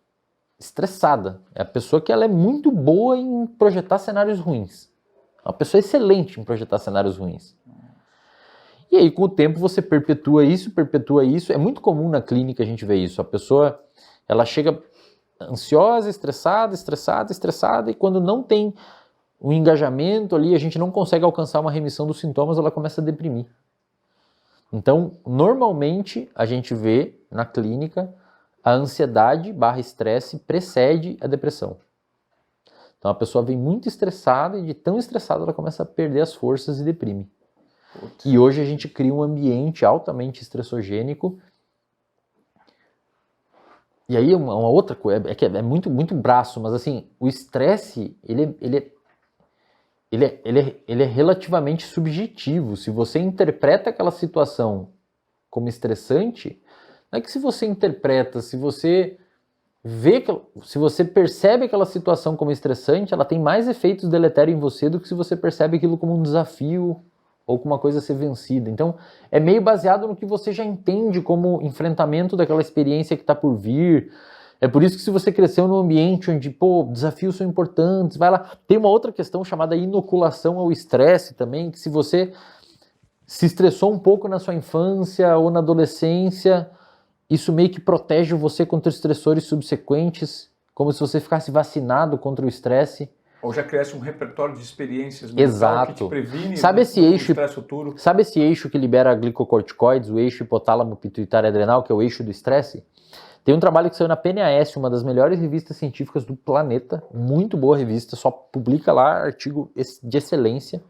estressada. É a pessoa que ela é muito boa em projetar cenários ruins. É uma pessoa excelente em projetar cenários ruins. E aí, com o tempo, você perpetua isso. É muito comum na clínica a gente ver isso. A pessoa, ela chega ansiosa, estressada, e quando não tem um engajamento ali, a gente não consegue alcançar uma remissão dos sintomas, ela começa a deprimir. Então, normalmente, a gente vê na clínica a ansiedade / estresse precede a depressão. Então, a pessoa vem muito estressada e de tão estressada ela começa a perder as forças e deprime. E hoje a gente cria um ambiente altamente estressogênico E aí uma outra coisa, que é muito, muito braço, mas assim, o estresse, ele é relativamente subjetivo. Se você interpreta aquela situação como estressante, não é que se você interpreta, se você percebe aquela situação como estressante, ela tem mais efeitos deletérios em você do que se você percebe aquilo como um desafio ou como uma coisa a ser vencida. Então, é meio baseado no que você já entende como enfrentamento daquela experiência que está por vir. É por isso que se você cresceu num ambiente onde, desafios são importantes, vai lá. Tem uma outra questão chamada inoculação ao estresse também, que se você se estressou um pouco na sua infância ou na adolescência, isso meio que protege você contra estressores subsequentes, como se você ficasse vacinado contra o estresse. Ou já cresce um repertório de experiências Exato. que te previne Sabe esse eixo, estresse futuro. Sabe esse eixo que libera glicocorticoides, o eixo hipotálamo pituitário adrenal, que é o eixo do estresse? Tem um trabalho que saiu na PNAS, uma das melhores revistas científicas do planeta, muito boa revista, só publica lá artigo de excelência.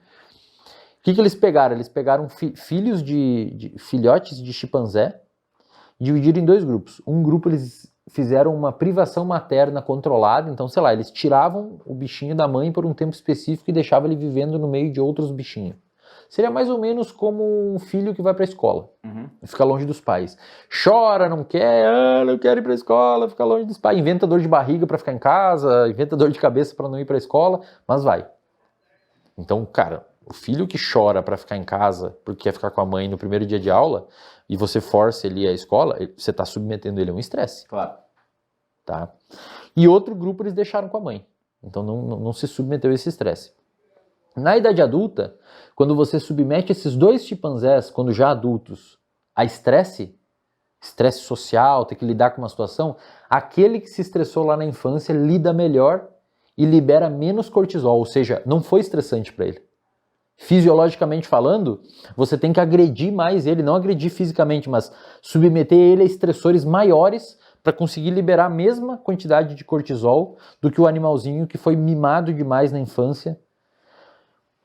O que eles pegaram? Eles pegaram filhotes de chimpanzé, dividiram em 2 grupos. Um grupo eles fizeram uma privação materna controlada, então, sei lá, eles tiravam o bichinho da mãe por um tempo específico e deixavam ele vivendo no meio de outros bichinhos. Seria mais ou menos como um filho que vai para a escola, fica longe dos pais. Chora, não quer ir para a escola, fica longe dos pais, inventa dor de barriga para ficar em casa, inventa dor de cabeça para não ir para a escola, mas vai. Então, cara, o filho que chora para ficar em casa porque quer ficar com a mãe no primeiro dia de aula e você força ele a ir à escola, você está submetendo ele a um estresse. Claro. Tá? E outro grupo eles deixaram com a mãe. Então não se submeteu a esse estresse. Na idade adulta, quando você submete esses 2 chimpanzés, quando já adultos, a estresse social, ter que lidar com uma situação, aquele que se estressou lá na infância lida melhor e libera menos cortisol, ou seja, não foi estressante para ele. Fisiologicamente falando, você tem que agredir mais ele, não agredir fisicamente, mas submeter ele a estressores maiores para conseguir liberar a mesma quantidade de cortisol do que o animalzinho que foi mimado demais na infância.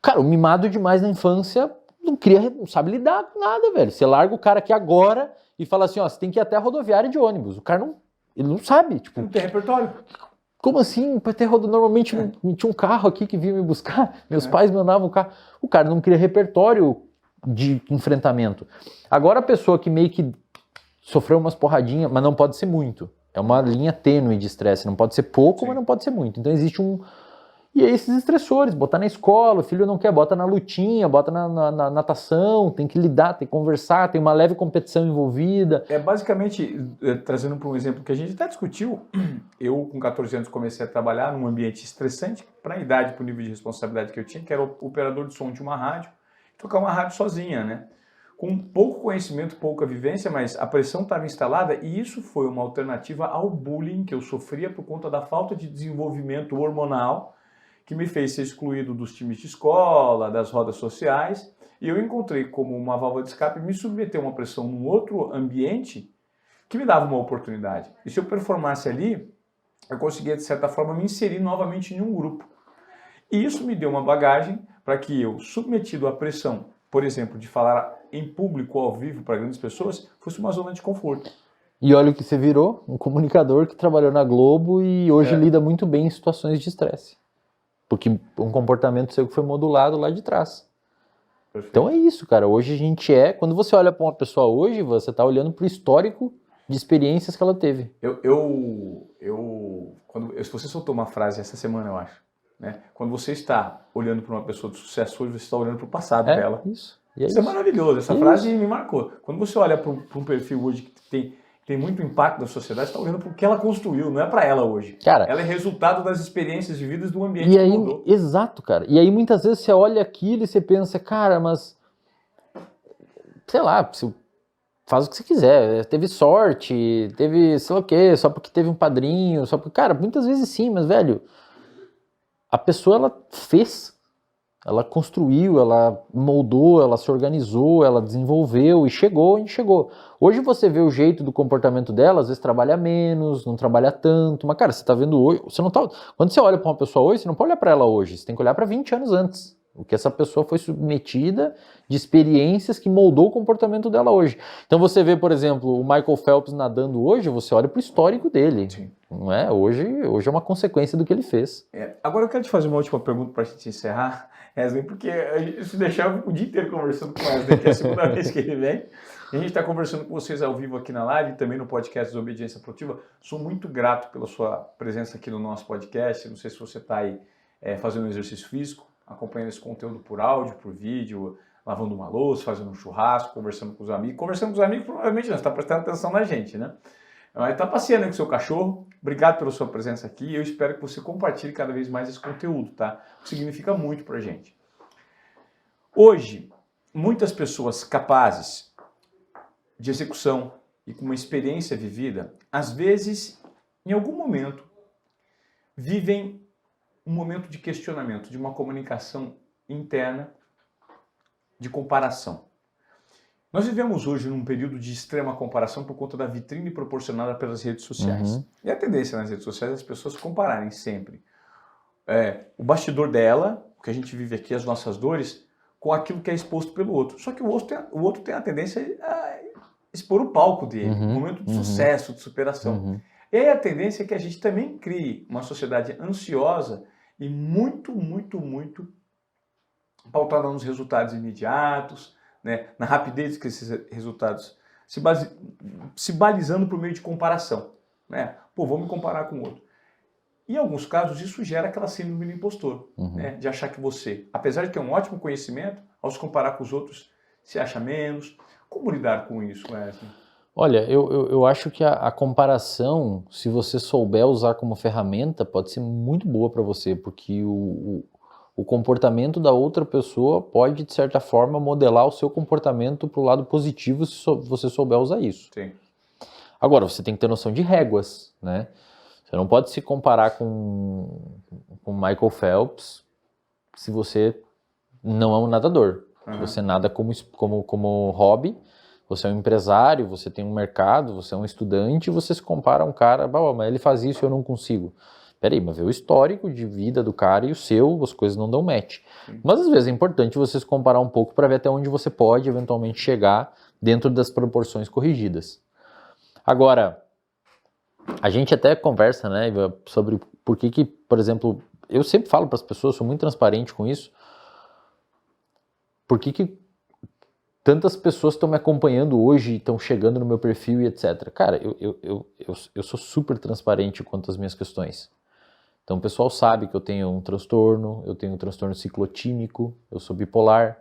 Cara, o mimado demais na infância não sabe lidar com nada, velho. Você larga o cara aqui agora e fala assim, você tem que ir até a rodoviária de ônibus. O cara ele não sabe. Tipo, Não tem repertório. como assim? Normalmente tinha um carro aqui que vinha me buscar, meus pais me mandavam o carro. O cara não cria repertório de enfrentamento. Agora a pessoa que meio que sofreu umas porradinhas, mas não pode ser muito. É uma linha tênue de estresse, não pode ser pouco, mas não pode ser muito. Então existe E aí esses estressores, botar na escola, o filho não quer, bota na lutinha, bota na natação, tem que lidar, tem que conversar, tem uma leve competição envolvida. É basicamente, trazendo para um exemplo que a gente até discutiu, eu com 14 anos comecei a trabalhar num ambiente estressante, para a idade, para o nível de responsabilidade que eu tinha, que era o operador de som de uma rádio, tocar uma rádio sozinha, né? Com pouco conhecimento, pouca vivência, mas a pressão estava instalada e isso foi uma alternativa ao bullying que eu sofria por conta da falta de desenvolvimento hormonal, que me fez ser excluído dos times de escola, das rodas sociais, e eu encontrei como uma válvula de escape me submeter a uma pressão num outro ambiente que me dava uma oportunidade. E se eu performasse ali, eu conseguia, de certa forma, me inserir novamente em um grupo. E isso me deu uma bagagem para que eu, submetido à pressão, por exemplo, de falar em público, ao vivo, para grandes pessoas, fosse uma zona de conforto. E olha o que você virou, um comunicador que trabalhou na Globo e hoje lida muito bem em situações de estresse. Porque um comportamento seu que foi modulado lá de trás. Perfeito. Então é isso, cara. Hoje a gente quando você olha para uma pessoa hoje, você está olhando para o histórico de experiências que ela teve. Você soltou uma frase essa semana, eu acho. Né? Quando você está olhando para uma pessoa de sucesso hoje, você está olhando para o passado dela. Isso. Isso é maravilhoso. Essa frase me marcou. Quando você olha para um perfil hoje que tem muito impacto na sociedade, você está olhando para o que ela construiu, não é para ela hoje. Cara, ela é resultado das experiências vividas do ambiente e aí, que mudou. exato, cara. E aí muitas vezes você olha aquilo e você pensa, cara, mas sei lá, faz o que você quiser. Teve sorte, teve sei lá o quê, só porque teve um padrinho, só porque, cara, muitas vezes sim, mas velho, a pessoa ela fez. Ela construiu, ela moldou, ela se organizou, ela desenvolveu e chegou onde chegou. Hoje você vê o jeito do comportamento dela, às vezes trabalha menos, não trabalha tanto, mas cara, você tá vendo hoje, você não tá, quando você olha para uma pessoa hoje, você não pode olhar para ela hoje, você tem que olhar para 20 anos antes. O que essa pessoa foi submetida de experiências que moldou o comportamento dela hoje. Então você vê, por exemplo, o Michael Phelps nadando hoje, você olha para o histórico dele. Sim. Não é? Hoje é uma consequência do que ele fez. Agora eu quero te fazer uma última pergunta para a gente encerrar, Wesley, porque se deixar eu fico o dia inteiro conversando com o Wesley, que é a segunda vez que ele vem. A gente está conversando com vocês ao vivo aqui na live e também no podcast Desobediência Produtiva. Sou muito grato pela sua presença aqui no nosso podcast. Não sei se você está aí fazendo um exercício físico, acompanhando esse conteúdo por áudio, por vídeo, lavando uma louça, fazendo um churrasco, conversando com os amigos. Conversando com os amigos, provavelmente não, você está prestando atenção na gente, né? Mas está passeando aí com o seu cachorro. Obrigado pela sua presença aqui. Eu espero que você compartilhe cada vez mais esse conteúdo, tá? O que significa muito para a gente. Hoje, muitas pessoas capazes de execução e com uma experiência vivida, às vezes, em algum momento, vivem um momento de questionamento, de uma comunicação interna, de comparação. Nós vivemos hoje num período de extrema comparação por conta da vitrine proporcionada pelas redes sociais. Uhum. E a tendência nas redes sociais é as pessoas compararem sempre o bastidor dela, o que a gente vive aqui, as nossas dores, com aquilo que é exposto pelo outro. Só que o outro tem a tendência a expor o palco dele, um momento de sucesso, de superação. E aí a tendência é que a gente também crie uma sociedade ansiosa e muito, muito, muito pautada nos resultados imediatos, né, na rapidez que esses resultados se balizando por meio de comparação. Né? Pô, vou me comparar com o outro. Em alguns casos, isso gera aquela síndrome do impostor, né, de achar que você, apesar de ter um ótimo conhecimento, ao se comparar com os outros, se acha menos. Como lidar com isso, Wesley? Olha, eu acho que a comparação, se você souber usar como ferramenta, pode ser muito boa para você, porque o comportamento da outra pessoa pode, de certa forma, modelar o seu comportamento para o lado positivo se você souber usar isso. Sim. Agora, você tem que ter noção de réguas, né? Você não pode se comparar com Michael Phelps se você não é um nadador. Você nada como hobby, você é um empresário, você tem um mercado, você é um estudante, e você se compara a um cara, mas ele faz isso e eu não consigo. Peraí, mas vê o histórico de vida do cara e o seu, as coisas não dão match. Mas às vezes é importante você se comparar um pouco para ver até onde você pode eventualmente chegar dentro das proporções corrigidas. Agora, a gente até conversa, né, Iva, sobre por que, por exemplo, eu sempre falo para as pessoas, sou muito transparente com isso, por que tantas pessoas estão me acompanhando hoje, estão chegando no meu perfil e etc. Cara, eu sou super transparente quanto às minhas questões. Então o pessoal sabe que eu tenho um transtorno ciclotímico, eu sou bipolar.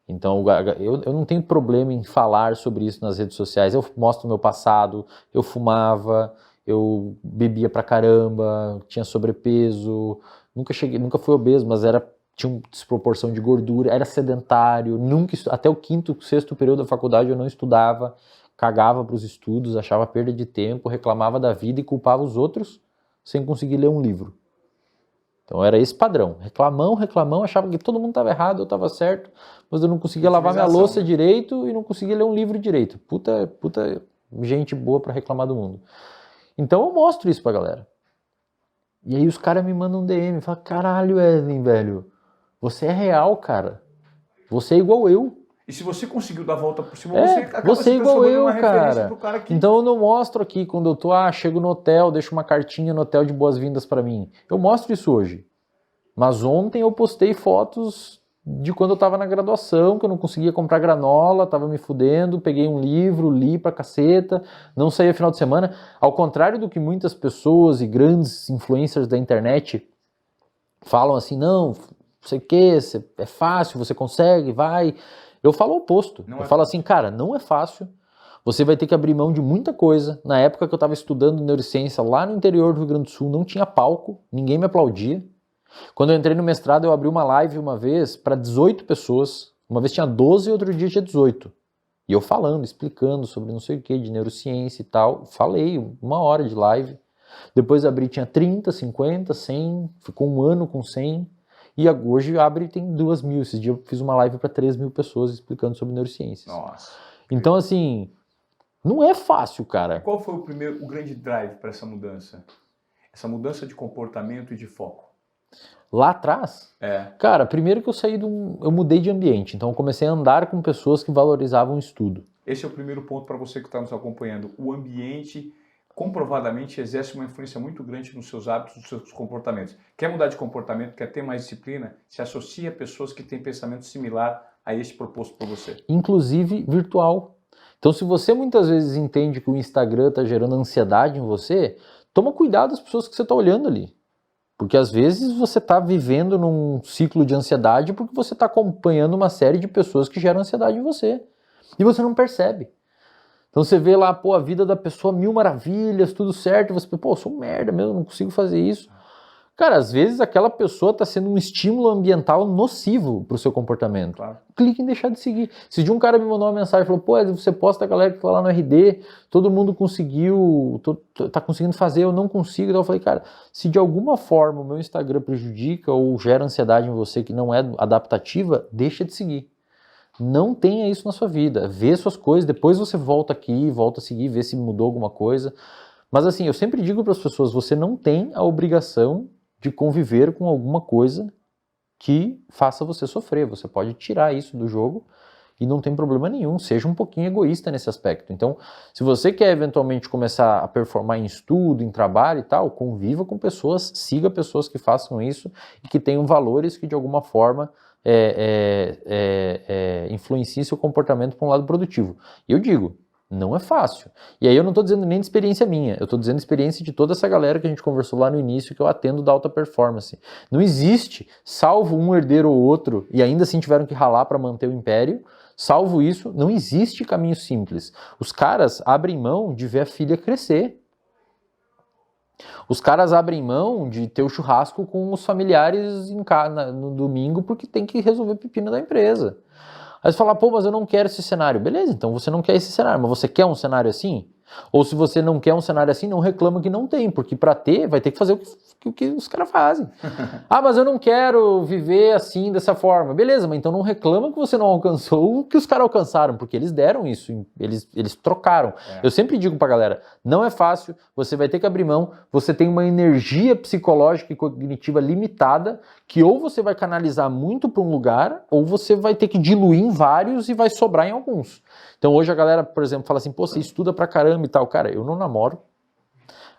Então eu não tenho problema em falar sobre isso nas redes sociais. Eu mostro o meu passado, eu fumava, eu bebia pra caramba, tinha sobrepeso, nunca fui obeso, mas tinha uma desproporção de gordura, era sedentário, até o 5º, 6º período da faculdade eu não estudava, cagava para os estudos, achava perda de tempo, reclamava da vida e culpava os outros sem conseguir ler um livro. Então era esse padrão, reclamão, achava que todo mundo estava errado, eu estava certo, mas eu não conseguia lavar minha louça direito e não conseguia ler um livro direito. Puta gente boa para reclamar do mundo. Então eu mostro isso pra galera. E aí os caras me mandam um DM, falam, caralho, Wesley, velho, você é real, cara. Você é igual eu. E se você conseguiu dar a volta por cima, você é igual eu, cara. Então eu não mostro aqui quando eu tô, chego no hotel, deixo uma cartinha no hotel de boas-vindas pra mim. Eu mostro isso hoje. Mas ontem eu postei fotos de quando eu tava na graduação, que eu não conseguia comprar granola, tava me fudendo, peguei um livro, li pra caceta, não saía final de semana. Ao contrário do que muitas pessoas e grandes influencers da internet falam assim, não sei o que, é fácil, você consegue, vai. Eu falo o oposto. Eu falo assim, cara, não é fácil. Você vai ter que abrir mão de muita coisa. Na época que eu estava estudando neurociência lá no interior do Rio Grande do Sul, não tinha palco, ninguém me aplaudia. Quando eu entrei no mestrado, eu abri uma live uma vez para 18 pessoas. Uma vez tinha 12 e outro dia tinha 18. E eu falando, explicando sobre não sei o que, de neurociência e tal. Falei, 1 hora de live. Depois abri, tinha 30, 50, 100. Ficou 1 ano com 100. E hoje abre e tem 2.000. Esses dias eu fiz uma live para 3.000 pessoas explicando sobre neurociências. Nossa. Então, assim, não é fácil, cara. Qual foi o grande drive para essa mudança? Essa mudança de comportamento e de foco? Lá atrás, cara, primeiro que eu mudei de ambiente, então eu comecei a andar com pessoas que valorizavam o estudo. Esse é o primeiro ponto para você que está nos acompanhando. O ambiente comprovadamente exerce uma influência muito grande nos seus hábitos, nos seus comportamentos. Quer mudar de comportamento, quer ter mais disciplina, se associa a pessoas que têm pensamento similar a este proposto por você. Inclusive virtual. Então, se você muitas vezes entende que o Instagram está gerando ansiedade em você, toma cuidado das pessoas que você está olhando ali. Porque às vezes você está vivendo num ciclo de ansiedade porque você está acompanhando uma série de pessoas que geram ansiedade em você. E você não percebe. Então você vê lá, pô, a vida da pessoa, 1000 maravilhas, tudo certo, e você pensa, pô, eu sou um merda mesmo, não consigo fazer isso. Cara, às vezes aquela pessoa está sendo um estímulo ambiental nocivo para o seu comportamento. Claro. Clique em deixar de seguir. Se de um cara me mandou uma mensagem e falou, pô, você posta a galera que foi lá no RD, todo mundo conseguiu, tá conseguindo fazer, eu não consigo. Então eu falei, cara, se de alguma forma o meu Instagram prejudica ou gera ansiedade em você que não é adaptativa, deixa de seguir. Não tenha isso na sua vida. Vê suas coisas, depois você volta aqui, volta a seguir, vê se mudou alguma coisa. Mas assim, eu sempre digo para as pessoas, você não tem a obrigação de conviver com alguma coisa que faça você sofrer. Você pode tirar isso do jogo e não tem problema nenhum. Seja um pouquinho egoísta nesse aspecto. Então, se você quer eventualmente começar a performar em estudo, em trabalho e tal, conviva com pessoas, siga pessoas que façam isso e que tenham valores que de alguma forma influenciem seu comportamento para um lado produtivo. E eu digo, não é fácil. E aí eu não estou dizendo nem de experiência minha, eu estou dizendo experiência de toda essa galera que a gente conversou lá no início, que eu atendo da alta performance. Não existe, salvo um herdeiro ou outro, e ainda assim tiveram que ralar para manter o império, salvo isso, não existe caminho simples. Os caras abrem mão de ver a filha crescer. Os caras abrem mão de ter o churrasco com os familiares no domingo porque tem que resolver o pepino da empresa. Aí você fala, pô, mas eu não quero esse cenário. Beleza, então você não quer esse cenário, mas você quer um cenário assim? Ou se você não quer um cenário assim, não reclama que não tem, porque para ter, vai ter que fazer o que os caras fazem. Ah, mas eu não quero viver assim, dessa forma. Beleza, mas então não reclama que você não alcançou o que os caras alcançaram, porque eles deram isso, eles trocaram. Eu sempre digo pra galera, não é fácil, você vai ter que abrir mão, você tem uma energia psicológica e cognitiva limitada, que ou você vai canalizar muito para um lugar, ou você vai ter que diluir em vários e vai sobrar em alguns. Então hoje a galera, por exemplo, fala assim, pô, você estuda pra caramba e tal. Cara, eu não namoro.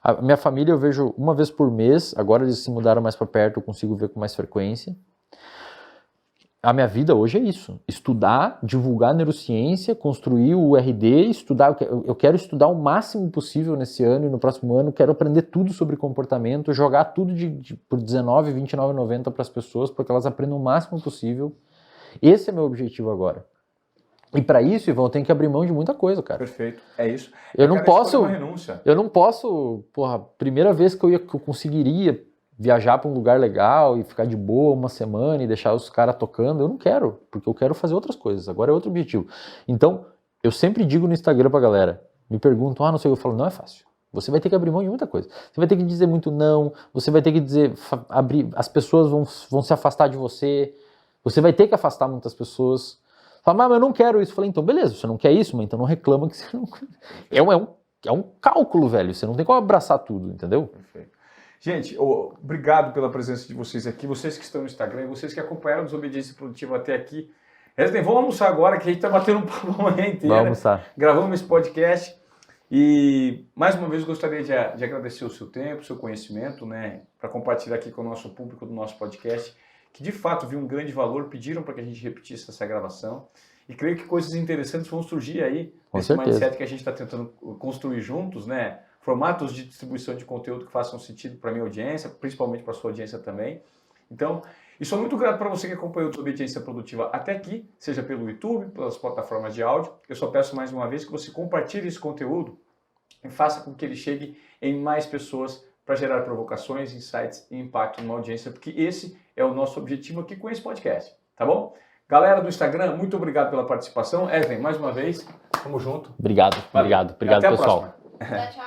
A minha família eu vejo uma vez por mês, agora eles se mudaram mais pra perto, eu consigo ver com mais frequência. A minha vida hoje é isso, estudar, divulgar neurociência, construir o RD, estudar, eu quero estudar o máximo possível nesse ano e no próximo ano, quero aprender tudo sobre comportamento, jogar tudo por R$19, R$29,90 para as pessoas, para que elas aprendam o máximo possível. Esse é meu objetivo agora. E para isso, Ivan, eu tenho que abrir mão de muita coisa, cara. Perfeito, é isso. Eu não posso, porra, primeira vez que eu conseguiria viajar para um lugar legal e ficar de boa uma semana e deixar os caras tocando, eu não quero, porque eu quero fazer outras coisas, agora é outro objetivo. Então, eu sempre digo no Instagram pra galera, me perguntam, não sei, eu falo, não é fácil. Você vai ter que abrir mão de muita coisa. Você vai ter que dizer muito não, você vai ter que dizer, as pessoas vão se afastar de você, você vai ter que afastar muitas pessoas. Fala, mas eu não quero isso. Eu falei, então beleza, você não quer isso, mas então não reclama que você não... É um cálculo, velho, você não tem como abraçar tudo, entendeu? Perfeito. Gente, obrigado pela presença de vocês aqui, vocês que estão no Instagram, vocês que acompanharam a Desobediência Produtiva até aqui. Resden, vamos almoçar agora, que a gente está batendo um papo a manhã inteira. Vamos almoçar. Gravamos esse podcast e, mais uma vez, gostaria de agradecer o seu tempo, o seu conhecimento, né, para compartilhar aqui com o nosso público do nosso podcast, que de fato viu um grande valor, pediram para que a gente repetisse essa gravação e creio que coisas interessantes vão surgir aí nesse mindset que a gente está tentando construir juntos, né? Formatos de distribuição de conteúdo que façam sentido para a minha audiência, principalmente para a sua audiência também. Então, e sou muito grato para você que acompanhou a Desobediência Produtiva até aqui, seja pelo YouTube, pelas plataformas de áudio. Eu só peço mais uma vez que você compartilhe esse conteúdo e faça com que ele chegue em mais pessoas para gerar provocações, insights e impacto numa audiência, porque esse é o nosso objetivo aqui com esse podcast, tá bom? Galera do Instagram, muito obrigado pela participação. Resden, mais uma vez, tamo junto. Obrigado, pessoal. Tchau, tchau.